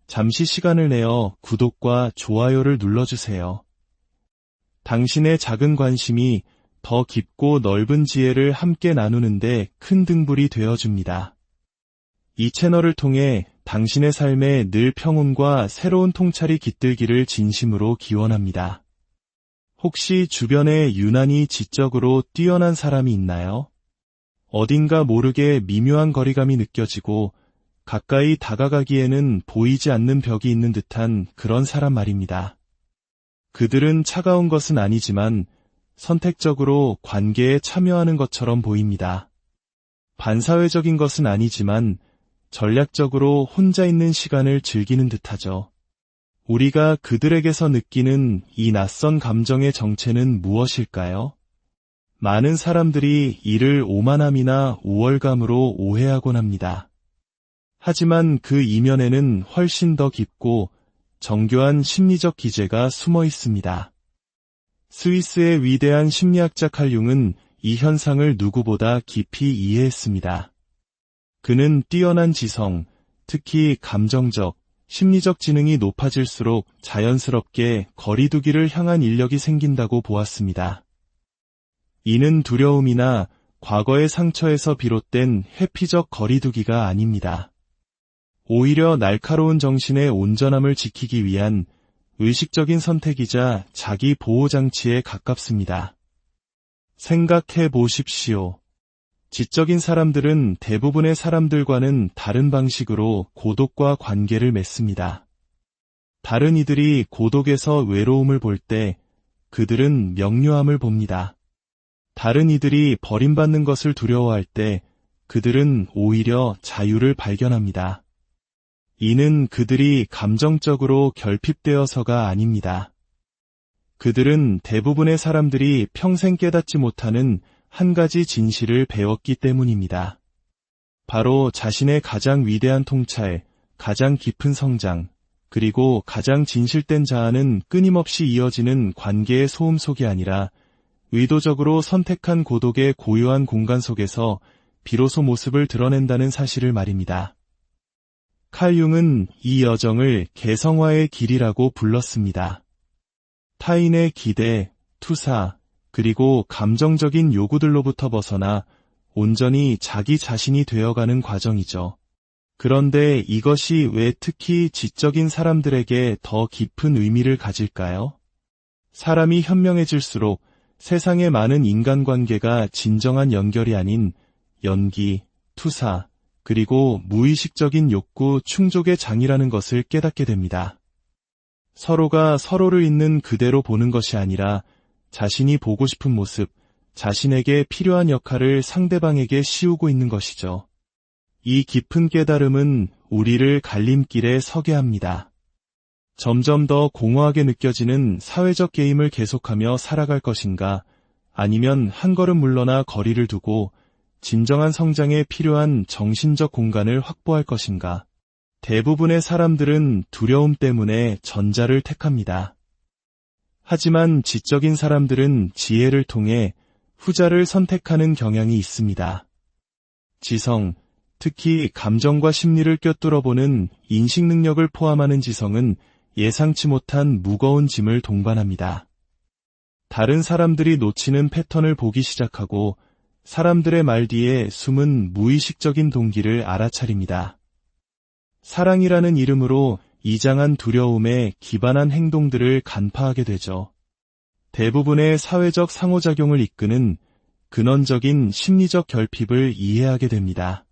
잠시 시간을 내어 구독과 좋아요를 눌러주세요. 당신의 작은 관심이 더 깊고 넓은 지혜를 함께 나누는데 큰 등불이 되어줍니다. 이 채널을 통해 당신의 삶에 늘 평온과 새로운 통찰이 깃들기를 진심으로 기원합니다. 혹시 주변에 유난히 지적으로 뛰어난 사람이 있나요? 어딘가 모르게 미묘한 거리감이 느껴지고 가까이 다가가기에는 보이지 않는 벽이 있는 듯한 그런 사람 말입니다. 그들은 차가운 것은 아니지만 선택적으로 관계에 참여하는 것처럼 보입니다. 반사회적인 것은 아니지만 전략적으로 혼자 있는 시간을 즐기는 듯하죠. 우리가 그들에게서 느끼는 이 낯선 감정의 정체는 무엇일까요? 많은 사람들이 이를 오만함이나 우월감으로 오해하곤 합니다. 하지만 그 이면에는 훨씬 더 깊고 정교한 심리적 기제가 숨어 있습니다. 스위스의 위대한 심리학자 칼 융은 이 현상을 누구보다 깊이 이해했습니다. 그는 뛰어난 지성, 특히 감정적, 심리적 지능이 높아질수록 자연스럽게 거리두기를 향한 인력이 생긴다고 보았습니다. 이는 두려움이나 과거의 상처에서 비롯된 회피적 거리두기가 아닙니다. 오히려 날카로운 정신의 온전함을 지키기 위한 의식적인 선택이자 자기 보호장치에 가깝습니다. 생각해 보십시오. 지적인 사람들은 대부분의 사람들과는 다른 방식으로 고독과 관계를 맺습니다. 다른 이들이 고독에서 외로움을 볼 때 그들은 명료함을 봅니다. 다른 이들이 버림받는 것을 두려워할 때 그들은 오히려 자유를 발견합니다. 이는 그들이 감정적으로 결핍되어서가 아닙니다. 그들은 대부분의 사람들이 평생 깨닫지 못하는 한 가지 진실을 배웠기 때문입니다. 바로 자신의 가장 위대한 통찰, 가장 깊은 성장, 그리고 가장 진실된 자아는 끊임없이 이어지는 관계의 소음 속이 아니라 의도적으로 선택한 고독의 고요한 공간 속에서 비로소 모습을 드러낸다는 사실을 말입니다. 칼 융은 이 여정을 개성화의 길이라고 불렀습니다. 타인의 기대, 투사, 그리고 감정적인 요구들로부터 벗어나 온전히 자기 자신이 되어가는 과정이죠. 그런데 이것이 왜 특히 지적인 사람들에게 더 깊은 의미를 가질까요? 사람이 현명해질수록 세상의 많은 인간관계가 진정한 연결이 아닌 연기, 투사, 그리고 무의식적인 욕구 충족의 장이라는 것을 깨닫게 됩니다. 서로가 서로를 있는 그대로 보는 것이 아니라 자신이 보고 싶은 모습, 자신에게 필요한 역할을 상대방에게 씌우고 있는 것이죠. 이 깊은 깨달음은 우리를 갈림길에 서게 합니다. 점점 더 공허하게 느껴지는 사회적 게임을 계속하며 살아갈 것인가, 아니면 한 걸음 물러나 거리를 두고 진정한 성장에 필요한 정신적 공간을 확보할 것인가. 대부분의 사람들은 두려움 때문에 전자를 택합니다. 하지만 지적인 사람들은 지혜를 통해 후자를 선택하는 경향이 있습니다. 지성, 특히 감정과 심리를 꿰뚫어보는 인식 능력을 포함하는 지성은 예상치 못한 무거운 짐을 동반합니다. 다른 사람들이 놓치는 패턴을 보기 시작하고 사람들의 말 뒤에 숨은 무의식적인 동기를 알아차립니다. 사랑이라는 이름으로 이장한 두려움에 기반한 행동들을 간파하게 되죠. 대부분의 사회적 상호작용을 이끄는 근원적인 심리적 결핍을 이해하게 됩니다.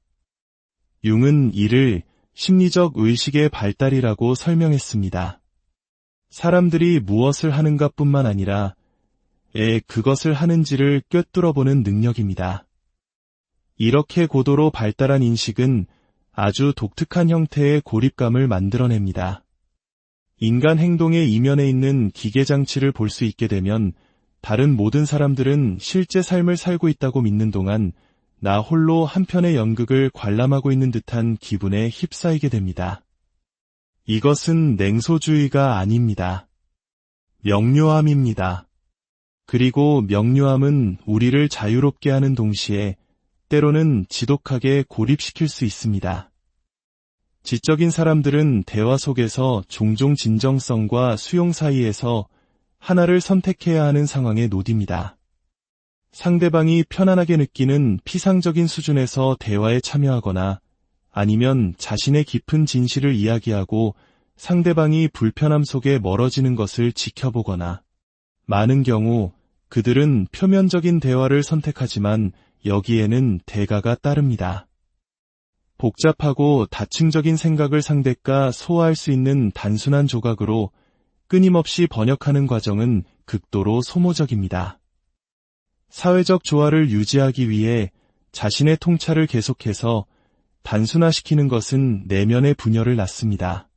융은 이를 심리적 의식의 발달이라고 설명했습니다. 사람들이 무엇을 하는가 뿐만 아니라 그것을 하는지를 꿰뚫어보는 능력입니다. 이렇게 고도로 발달한 인식은 아주 독특한 형태의 고립감을 만들어냅니다. 인간 행동의 이면에 있는 기계장치를 볼 수 있게 되면 다른 모든 사람들은 실제 삶을 살고 있다고 믿는 동안 나 홀로 한편의 연극을 관람하고 있는 듯한 기분에 휩싸이게 됩니다. 이것은 냉소주의가 아닙니다. 명료함입니다. 그리고 명료함은 우리를 자유롭게 하는 동시에 때로는 지독하게 고립시킬 수 있습니다. 지적인 사람들은 대화 속에서 종종 진정성과 수용 사이에서 하나를 선택해야 하는 상황에 놓입니다. 상대방이 편안하게 느끼는 피상적인 수준에서 대화에 참여하거나 아니면 자신의 깊은 진실을 이야기하고 상대방이 불편함 속에 멀어지는 것을 지켜보거나 많은 경우 그들은 표면적인 대화를 선택하지만 여기에는 대가가 따릅니다. 복잡하고 다층적인 생각을 상대가 소화할 수 있는 단순한 조각으로 끊임없이 번역하는 과정은 극도로 소모적입니다. 사회적 조화를 유지하기 위해 자신의 통찰을 계속해서 단순화시키는 것은 내면의 분열을 낳습니다.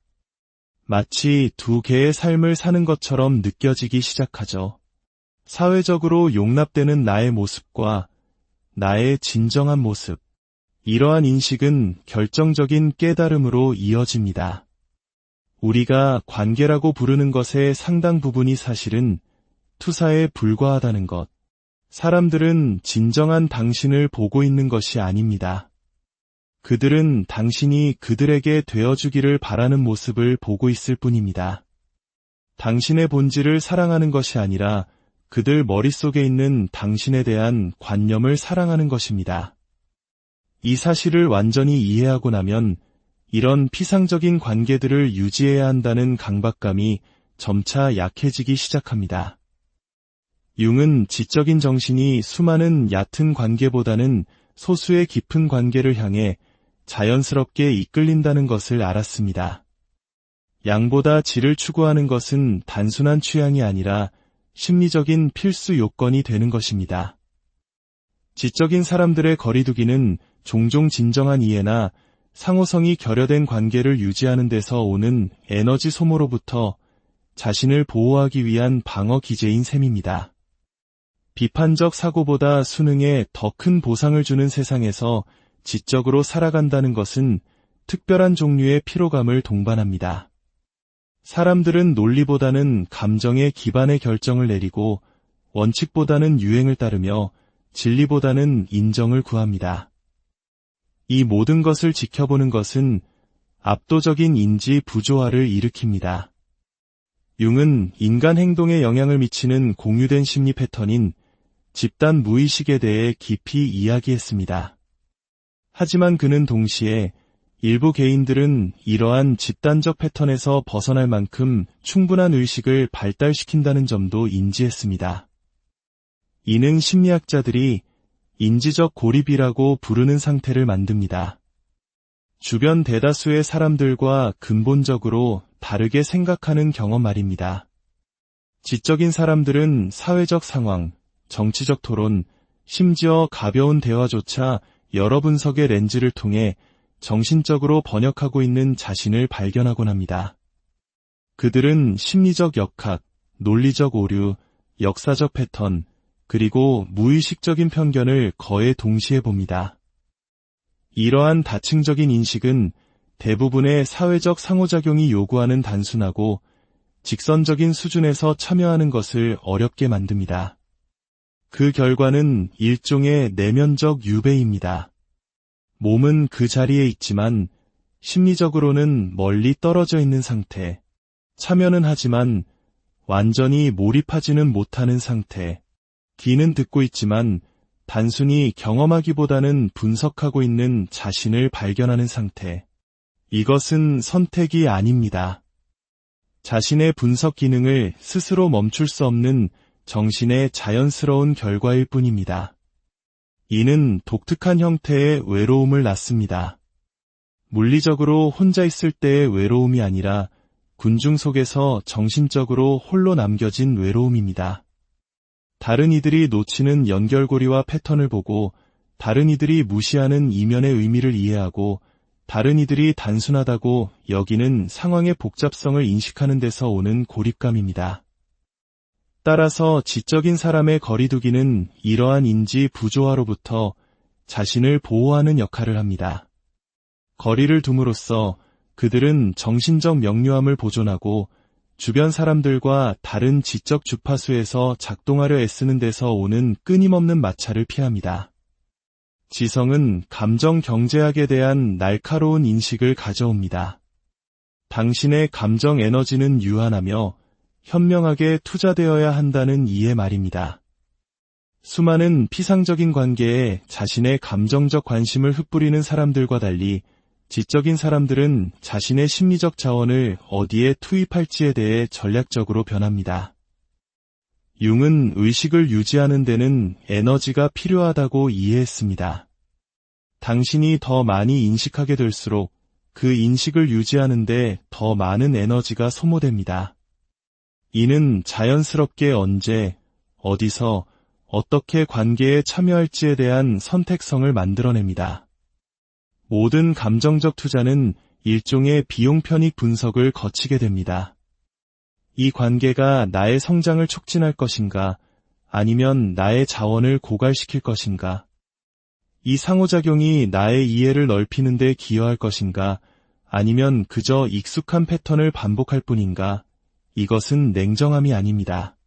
마치 두 개의 삶을 사는 것처럼 느껴지기 시작하죠. 사회적으로 용납되는 나의 모습과 나의 진정한 모습. 이러한 인식은 결정적인 깨달음으로 이어집니다. 우리가 관계라고 부르는 것의 상당 부분이 사실은 투사에 불과하다는 것. 사람들은 진정한 당신을 보고 있는 것이 아닙니다. 그들은 당신이 그들에게 되어주기를 바라는 모습을 보고 있을 뿐입니다. 당신의 본질을 사랑하는 것이 아니라 그들 머릿속에 있는 당신에 대한 관념을 사랑하는 것입니다. 이 사실을 완전히 이해하고 나면 이런 피상적인 관계들을 유지해야 한다는 강박감이 점차 약해지기 시작합니다. 융은 지적인 정신이 수많은 얕은 관계보다는 소수의 깊은 관계를 향해 자연스럽게 이끌린다는 것을 알았습니다. 양보다 질을 추구하는 것은 단순한 취향이 아니라 심리적인 필수 요건이 되는 것입니다. 지적인 사람들의 거리두기는 종종 진정한 이해나 상호성이 결여된 관계를 유지하는 데서 오는 에너지 소모로부터 자신을 보호하기 위한 방어 기제인 셈입니다. 비판적 사고보다 수능에 더 큰 보상을 주는 세상에서 지적으로 살아간다는 것은 특별한 종류의 피로감을 동반합니다. 사람들은 논리보다는 감정에 기반의 결정을 내리고 원칙보다는 유행을 따르며 진리보다는 인정을 구합니다. 이 모든 것을 지켜보는 것은 압도적인 인지 부조화를 일으킵니다. 융은 인간 행동에 영향을 미치는 공유된 심리 패턴인 집단 무의식에 대해 깊이 이야기했습니다. 하지만 그는 동시에 일부 개인들은 이러한 집단적 패턴에서 벗어날 만큼 충분한 의식을 발달시킨다는 점도 인지했습니다. 이는 심리학자들이 인지적 고립이라고 부르는 상태를 만듭니다. 주변 대다수의 사람들과 근본적으로 다르게 생각하는 경험 말입니다. 지적인 사람들은 사회적 상황, 정치적 토론, 심지어 가벼운 대화조차 여러 분석의 렌즈를 통해 정신적으로 번역하고 있는 자신을 발견하곤 합니다. 그들은 심리적 역학, 논리적 오류, 역사적 패턴, 그리고 무의식적인 편견을 거의 동시에 봅니다. 이러한 다층적인 인식은 대부분의 사회적 상호작용이 요구하는 단순하고 직선적인 수준에서 참여하는 것을 어렵게 만듭니다. 그 결과는 일종의 내면적 유배입니다. 몸은 그 자리에 있지만 심리적으로는 멀리 떨어져 있는 상태, 참여는 하지만 완전히 몰입하지는 못하는 상태, 귀는 듣고 있지만 단순히 경험하기보다는 분석하고 있는 자신을 발견하는 상태. 이것은 선택이 아닙니다. 자신의 분석 기능을 스스로 멈출 수 없는 정신의 자연스러운 결과일 뿐입니다. 이는 독특한 형태의 외로움을 낳습니다. 물리적으로 혼자 있을 때의 외로움이 아니라 군중 속에서 정신적으로 홀로 남겨진 외로움입니다. 다른 이들이 놓치는 연결고리와 패턴을 보고 다른 이들이 무시하는 이면의 의미를 이해하고 다른 이들이 단순하다고 여기는 상황의 복잡성을 인식하는 데서 오는 고립감입니다. 따라서 지적인 사람의 거리두기는 이러한 인지 부조화로부터 자신을 보호하는 역할을 합니다. 거리를 둠으로써 그들은 정신적 명료함을 보존하고 주변 사람들과 다른 지적 주파수에서 작동하려 애쓰는 데서 오는 끊임없는 마찰을 피합니다. 지성은 감정 경제학에 대한 날카로운 인식을 가져옵니다. 당신의 감정 에너지는 유한하며 현명하게 투자되어야 한다는 이해 말입니다. 수많은 피상적인 관계에 자신의 감정적 관심을 흩뿌리는 사람들과 달리 지적인 사람들은 자신의 심리적 자원을 어디에 투입할지에 대해 전략적으로 변합니다. 융은 의식을 유지하는 데는 에너지가 필요하다고 이해했습니다. 당신이 더 많이 인식하게 될수록 그 인식을 유지하는 데 더 많은 에너지가 소모됩니다. 이는 자연스럽게 언제, 어디서, 어떻게 관계에 참여할지에 대한 선택성을 만들어냅니다. 모든 감정적 투자는 일종의 비용 편익 분석을 거치게 됩니다. 이 관계가 나의 성장을 촉진할 것인가, 아니면 나의 자원을 고갈시킬 것인가? 이 상호작용이 나의 이해를 넓히는 데 기여할 것인가, 아니면 그저 익숙한 패턴을 반복할 뿐인가? 이것은 냉정함이 아닙니다.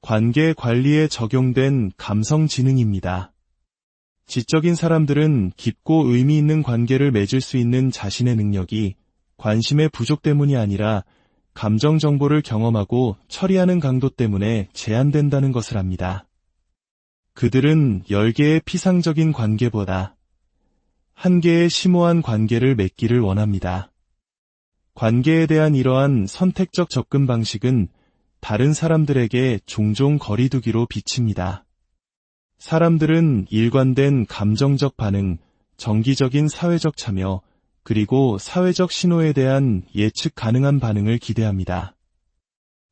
관계 관리에 적용된 감성 지능입니다. 지적인 사람들은 깊고 의미 있는 관계를 맺을 수 있는 자신의 능력이 관심의 부족 때문이 아니라 감정 정보를 경험하고 처리하는 강도 때문에 제한된다는 것을 압니다. 그들은 10개의 피상적인 관계보다 1개의 심오한 관계를 맺기를 원합니다. 관계에 대한 이러한 선택적 접근 방식은 다른 사람들에게 종종 거리두기로 비칩니다. 사람들은 일관된 감정적 반응, 정기적인 사회적 참여, 그리고 사회적 신호에 대한 예측 가능한 반응을 기대합니다.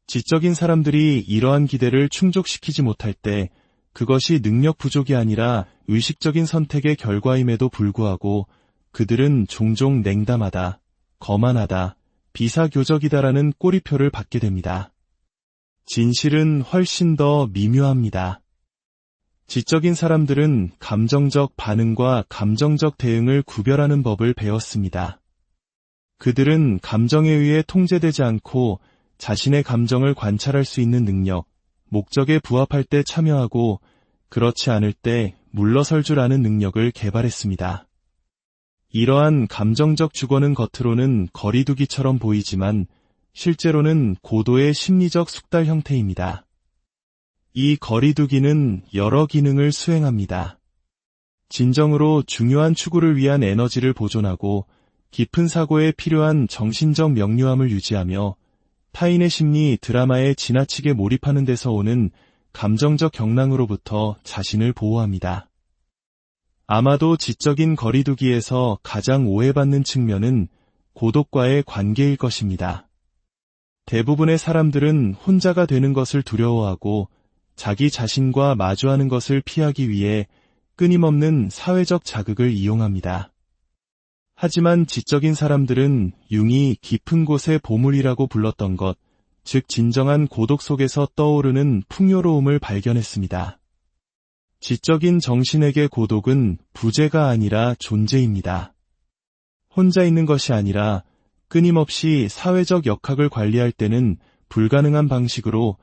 지적인 사람들이 이러한 기대를 충족시키지 못할 때 그것이 능력 부족이 아니라 의식적인 선택의 결과임에도 불구하고 그들은 종종 냉담하다, 거만하다, 비사교적이다라는 꼬리표를 받게 됩니다. 진실은 훨씬 더 미묘합니다. 지적인 사람들은 감정적 반응과 감정적 대응을 구별하는 법을 배웠습니다. 그들은 감정에 의해 통제되지 않고 자신의 감정을 관찰할 수 있는 능력, 목적에 부합할 때 참여하고 그렇지 않을 때 물러설 줄 아는 능력을 개발했습니다. 이러한 감정적 주거는 겉으로는 거리두기처럼 보이지만 실제로는 고도의 심리적 숙달 형태입니다. 이 거리두기는 여러 기능을 수행합니다. 진정으로 중요한 추구를 위한 에너지를 보존하고 깊은 사고에 필요한 정신적 명료함을 유지하며 타인의 심리 드라마에 지나치게 몰입하는 데서 오는 감정적 경랑으로부터 자신을 보호합니다. 아마도 지적인 거리두기에서 가장 오해받는 측면은 고독과의 관계일 것입니다. 대부분의 사람들은 혼자가 되는 것을 두려워하고 자기 자신과 마주하는 것을 피하기 위해 끊임없는 사회적 자극을 이용합니다. 하지만 지적인 사람들은 융이 깊은 곳의 보물이라고 불렀던 것, 즉 진정한 고독 속에서 떠오르는 풍요로움을 발견했습니다. 지적인 정신에게 고독은 부재가 아니라 존재입니다. 혼자 있는 것이 아니라 끊임없이 사회적 역학을 관리할 때는 불가능한 방식으로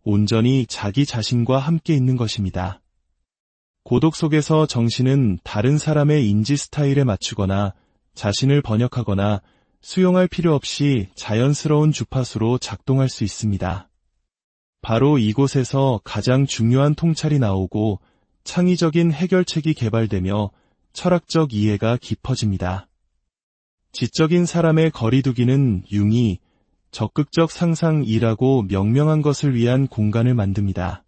온전히 자기 자신과 함께 있는 것입니다. 고독 속에서 정신은 다른 사람의 인지 스타일에 맞추거나 자신을 번역하거나 수용할 필요 없이 자연스러운 주파수로 작동할 수 있습니다. 바로 이곳에서 가장 중요한 통찰이 나오고 창의적인 해결책이 개발되며 철학적 이해가 깊어집니다. 지적인 사람의 거리두기는 융이 적극적 상상이라고 명명한 것을 위한 공간을 만듭니다.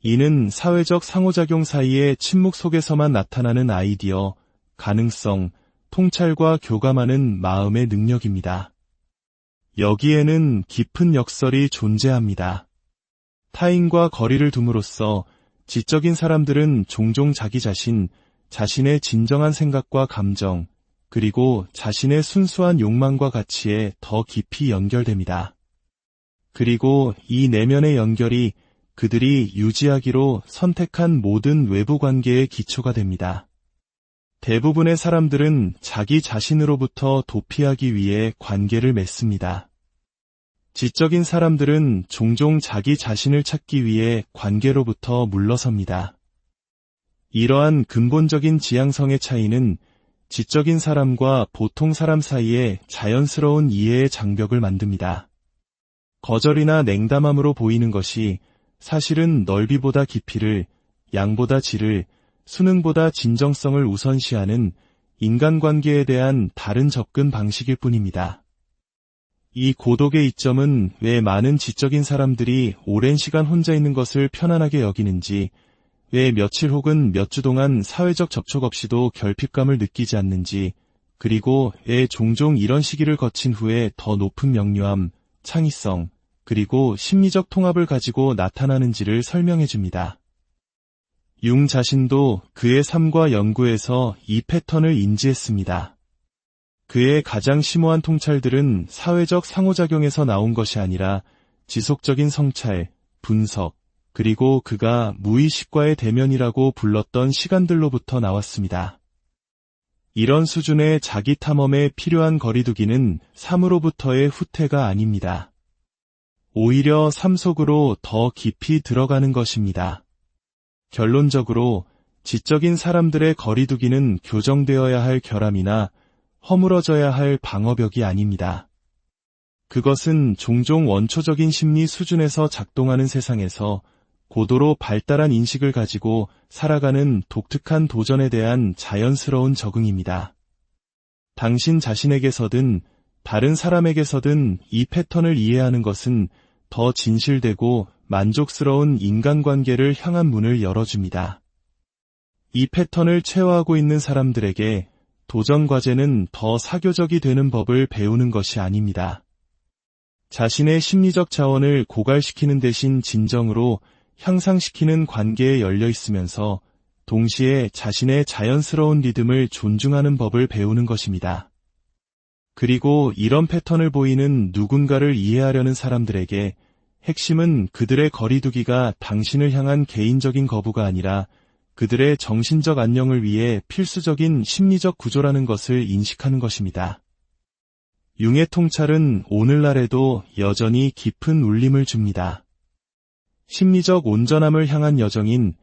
이는 사회적 상호작용 사이의 침묵 속에서만 나타나는 아이디어, 가능성, 통찰과 교감하는 마음의 능력입니다. 여기에는 깊은 역설이 존재합니다. 타인과 거리를 둠으로써 지적인 사람들은 종종 자기 자신, 자신의 진정한 생각과 감정, 그리고 자신의 순수한 욕망과 가치에 더 깊이 연결됩니다. 그리고 이 내면의 연결이 그들이 유지하기로 선택한 모든 외부 관계의 기초가 됩니다. 대부분의 사람들은 자기 자신으로부터 도피하기 위해 관계를 맺습니다. 지적인 사람들은 종종 자기 자신을 찾기 위해 관계로부터 물러섭니다. 이러한 근본적인 지향성의 차이는 지적인 사람과 보통 사람 사이에 자연스러운 이해의 장벽을 만듭니다. 거절이나 냉담함으로 보이는 것이 사실은 넓이보다 깊이를, 양보다 질을, 수능보다 진정성을 우선시하는 인간관계에 대한 다른 접근 방식일 뿐입니다. 이 고독의 이점은 왜 많은 지적인 사람들이 오랜 시간 혼자 있는 것을 편안하게 여기는지, 왜 며칠 혹은 몇 주 동안 사회적 접촉 없이도 결핍감을 느끼지 않는지, 그리고 왜 종종 이런 시기를 거친 후에 더 높은 명료함, 창의성, 그리고 심리적 통합을 가지고 나타나는지를 설명해 줍니다. 융 자신도 그의 삶과 연구에서 이 패턴을 인지했습니다. 그의 가장 심오한 통찰들은 사회적 상호작용에서 나온 것이 아니라 지속적인 성찰, 분석, 그리고 그가 무의식과의 대면이라고 불렀던 시간들로부터 나왔습니다. 이런 수준의 자기 탐험에 필요한 거리두기는 삶으로부터의 후퇴가 아닙니다. 오히려 삶 속으로 더 깊이 들어가는 것입니다. 결론적으로 지적인 사람들의 거리두기는 교정되어야 할 결함이나 허물어져야 할 방어벽이 아닙니다. 그것은 종종 원초적인 심리 수준에서 작동하는 세상에서 고도로 발달한 인식을 가지고 살아가는 독특한 도전에 대한 자연스러운 적응입니다. 당신 자신에게서든 다른 사람에게서든 이 패턴을 이해하는 것은 더 진실되고 만족스러운 인간관계를 향한 문을 열어줍니다. 이 패턴을 체화하고 있는 사람들에게 도전 과제는 더 사교적이 되는 법을 배우는 것이 아닙니다. 자신의 심리적 자원을 고갈시키는 대신 진정으로 향상시키는 관계에 열려 있으면서 동시에 자신의 자연스러운 리듬을 존중하는 법을 배우는 것입니다. 그리고 이런 패턴을 보이는 누군가를 이해하려는 사람들에게 핵심은 그들의 거리두기가 당신을 향한 개인적인 거부가 아니라 그들의 정신적 안녕을 위해 필수적인 심리적 구조라는 것을 인식하는 것입니다. 융의 통찰은 오늘날에도 여전히 깊은 울림을 줍니다. 심리적 온전함을 향한 여정인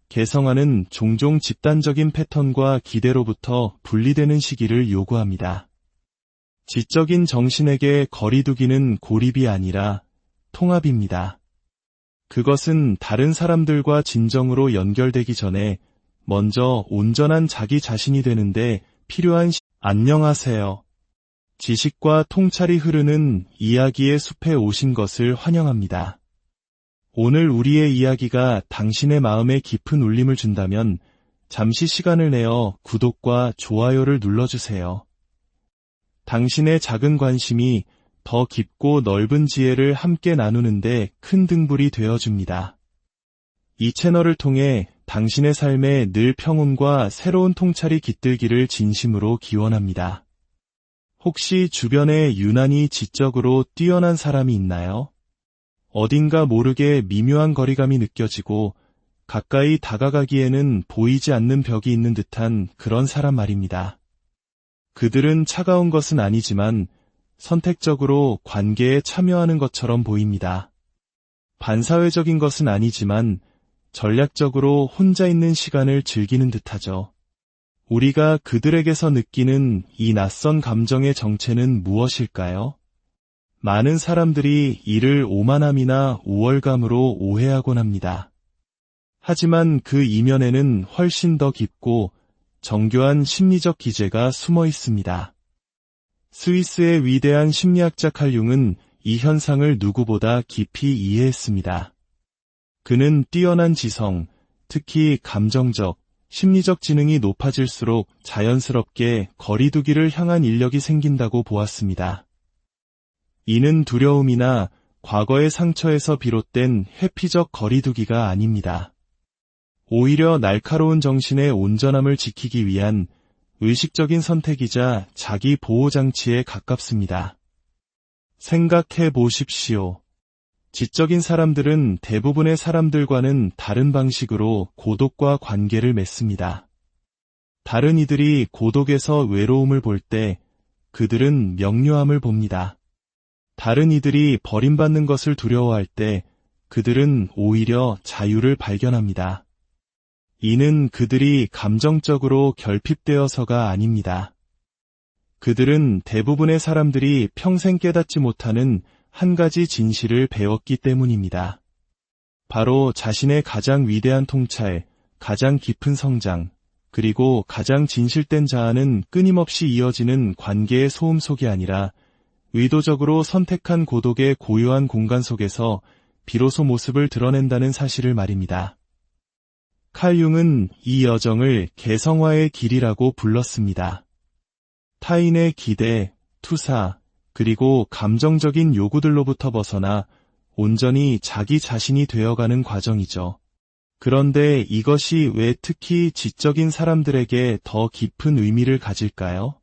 개성화는 종종 집단적인 패턴과 기대로부터 분리되는 시기를 요구합니다. 지적인 정신에게 거리두기는 고립이 아니라 통합입니다. 그것은 다른 사람들과 진정으로 연결되기 전에 먼저 온전한 자기 자신이 되는데 필요한 안녕하세요. 지식과 통찰이 흐르는 이야기의 숲에 오신 것을 환영합니다. 오늘 우리의 이야기가 당신의 마음에 깊은 울림을 준다면 잠시 시간을 내어 구독과 좋아요를 눌러주세요. 당신의 작은 관심이 더 깊고 넓은 지혜를 함께 나누는데 큰 등불이 되어줍니다. 이 채널을 통해 당신의 삶에 늘 평온과 새로운 통찰이 깃들기를 진심으로 기원합니다. 혹시 주변에 유난히 지적으로 뛰어난 사람이 있나요? 어딘가 모르게 미묘한 거리감이 느껴지고 가까이 다가가기에는 보이지 않는 벽이 있는 듯한 그런 사람 말입니다. 그들은 차가운 것은 아니지만 선택적으로 관계에 참여하는 것처럼 보입니다. 반사회적인 것은 아니지만 전략적으로 혼자 있는 시간을 즐기는 듯하죠. 우리가 그들에게서 느끼는 이 낯선 감정의 정체는 무엇일까요? 많은 사람들이 이를 오만함이나 우월감으로 오해하곤 합니다. 하지만 그 이면에는 훨씬 더 깊고 정교한 심리적 기제가 숨어 있습니다. 스위스의 위대한 심리학자 칼 융은 이 현상을 누구보다 깊이 이해했습니다. 그는 뛰어난 지성, 특히 감정적, 심리적 지능이 높아질수록 자연스럽게 거리두기를 향한 인력이 생긴다고 보았습니다. 이는 두려움이나 과거의 상처에서 비롯된 회피적 거리두기가 아닙니다. 오히려 날카로운 정신의 온전함을 지키기 위한 의식적인 선택이자 자기 보호장치에 가깝습니다. 생각해 보십시오. 지적인 사람들은 대부분의 사람들과는 다른 방식으로 고독과 관계를 맺습니다. 다른 이들이 고독에서 외로움을 볼 때 그들은 명료함을 봅니다. 다른 이들이 버림받는 것을 두려워할 때 그들은 오히려 자유를 발견합니다. 이는 그들이 감정적으로 결핍되어서가 아닙니다. 그들은 대부분의 사람들이 평생 깨닫지 못하는 한 가지 진실을 배웠기 때문입니다. 바로 자신의 가장 위대한 통찰, 가장 깊은 성장, 그리고 가장 진실된 자아는 끊임없이 이어지는 관계의 소음 속이 아니라 의도적으로 선택한 고독의 고요한 공간 속에서 비로소 모습을 드러낸다는 사실을 말입니다. 칼 융은 이 여정을 개성화의 길이라고 불렀습니다. 타인의 기대, 투사, 그리고 감정적인 요구들로부터 벗어나 온전히 자기 자신이 되어가는 과정이죠. 그런데 이것이 왜 특히 지적인 사람들에게 더 깊은 의미를 가질까요?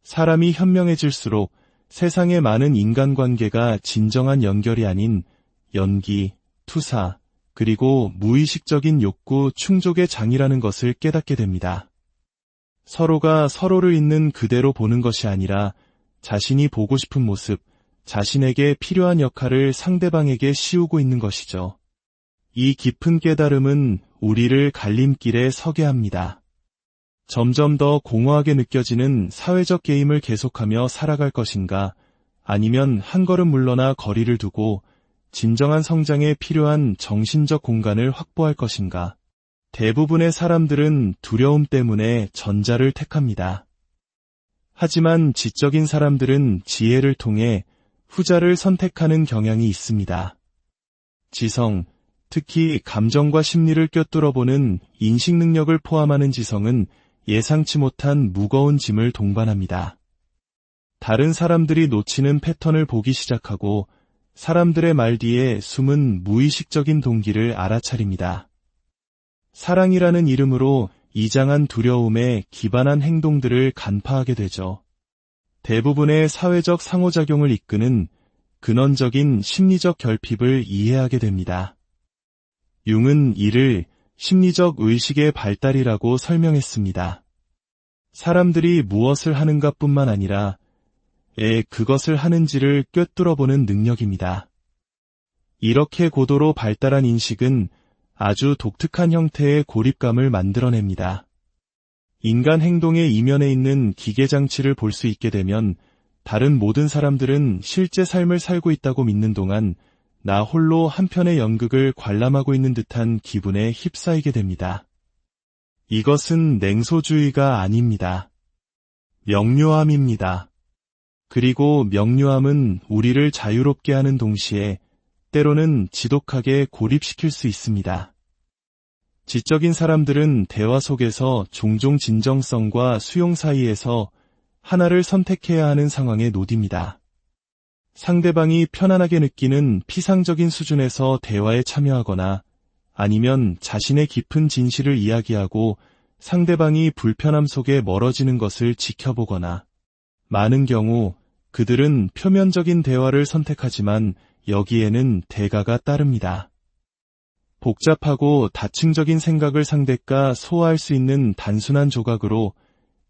사람이 현명해질수록 세상의 많은 인간관계가 진정한 연결이 아닌 연기, 투사, 그리고 무의식적인 욕구 충족의 장이라는 것을 깨닫게 됩니다. 서로가 서로를 있는 그대로 보는 것이 아니라 자신이 보고 싶은 모습, 자신에게 필요한 역할을 상대방에게 씌우고 있는 것이죠. 이 깊은 깨달음은 우리를 갈림길에 서게 합니다. 점점 더 공허하게 느껴지는 사회적 게임을 계속하며 살아갈 것인가, 아니면 한 걸음 물러나 거리를 두고 진정한 성장에 필요한 정신적 공간을 확보할 것인가. 대부분의 사람들은 두려움 때문에 전자를 택합니다. 하지만 지적인 사람들은 지혜를 통해 후자를 선택하는 경향이 있습니다. 지성, 특히 감정과 심리를 꿰뚫어보는 인식 능력을 포함하는 지성은 예상치 못한 무거운 짐을 동반합니다. 다른 사람들이 놓치는 패턴을 보기 시작하고 사람들의 말 뒤에 숨은 무의식적인 동기를 알아차립니다. 사랑이라는 이름으로 이장한 두려움에 기반한 행동들을 간파하게 되죠. 대부분의 사회적 상호작용을 이끄는 근원적인 심리적 결핍을 이해하게 됩니다. 융은 이를 심리적 의식의 발달이라고 설명했습니다. 사람들이 무엇을 하는가 뿐만 아니라 그것을 하는지를 꿰뚫어보는 능력입니다. 이렇게 고도로 발달한 인식은 아주 독특한 형태의 고립감을 만들어냅니다. 인간 행동의 이면에 있는 기계장치를 볼 수 있게 되면 다른 모든 사람들은 실제 삶을 살고 있다고 믿는 동안 나 홀로 한편의 연극을 관람하고 있는 듯한 기분에 휩싸이게 됩니다. 이것은 냉소주의가 아닙니다. 명료함입니다. 그리고 명료함은 우리를 자유롭게 하는 동시에 때로는 지독하게 고립시킬 수 있습니다. 지적인 사람들은 대화 속에서 종종 진정성과 수용 사이에서 하나를 선택해야 하는 상황에 놓입니다. 상대방이 편안하게 느끼는 피상적인 수준에서 대화에 참여하거나 아니면 자신의 깊은 진실을 이야기하고 상대방이 불편함 속에 멀어지는 것을 지켜보거나 많은 경우 그들은 표면적인 대화를 선택하지만 여기에는 대가가 따릅니다. 복잡하고 다층적인 생각을 상대가 소화할 수 있는 단순한 조각으로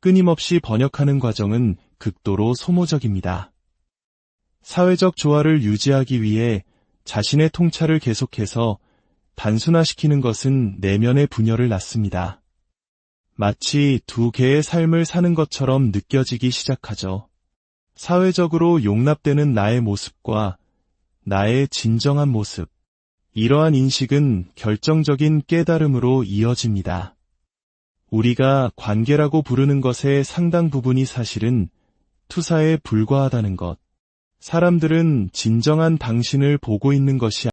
끊임없이 번역하는 과정은 극도로 소모적입니다. 사회적 조화를 유지하기 위해 자신의 통찰을 계속해서 단순화시키는 것은 내면의 분열을 낳습니다. 마치 두 개의 삶을 사는 것처럼 느껴지기 시작하죠. 사회적으로 용납되는 나의 모습과 나의 진정한 모습, 이러한 인식은 결정적인 깨달음으로 이어집니다. 우리가 관계라고 부르는 것의 상당 부분이 사실은 투사에 불과하다는 것. 사람들은 진정한 당신을 보고 있는 것이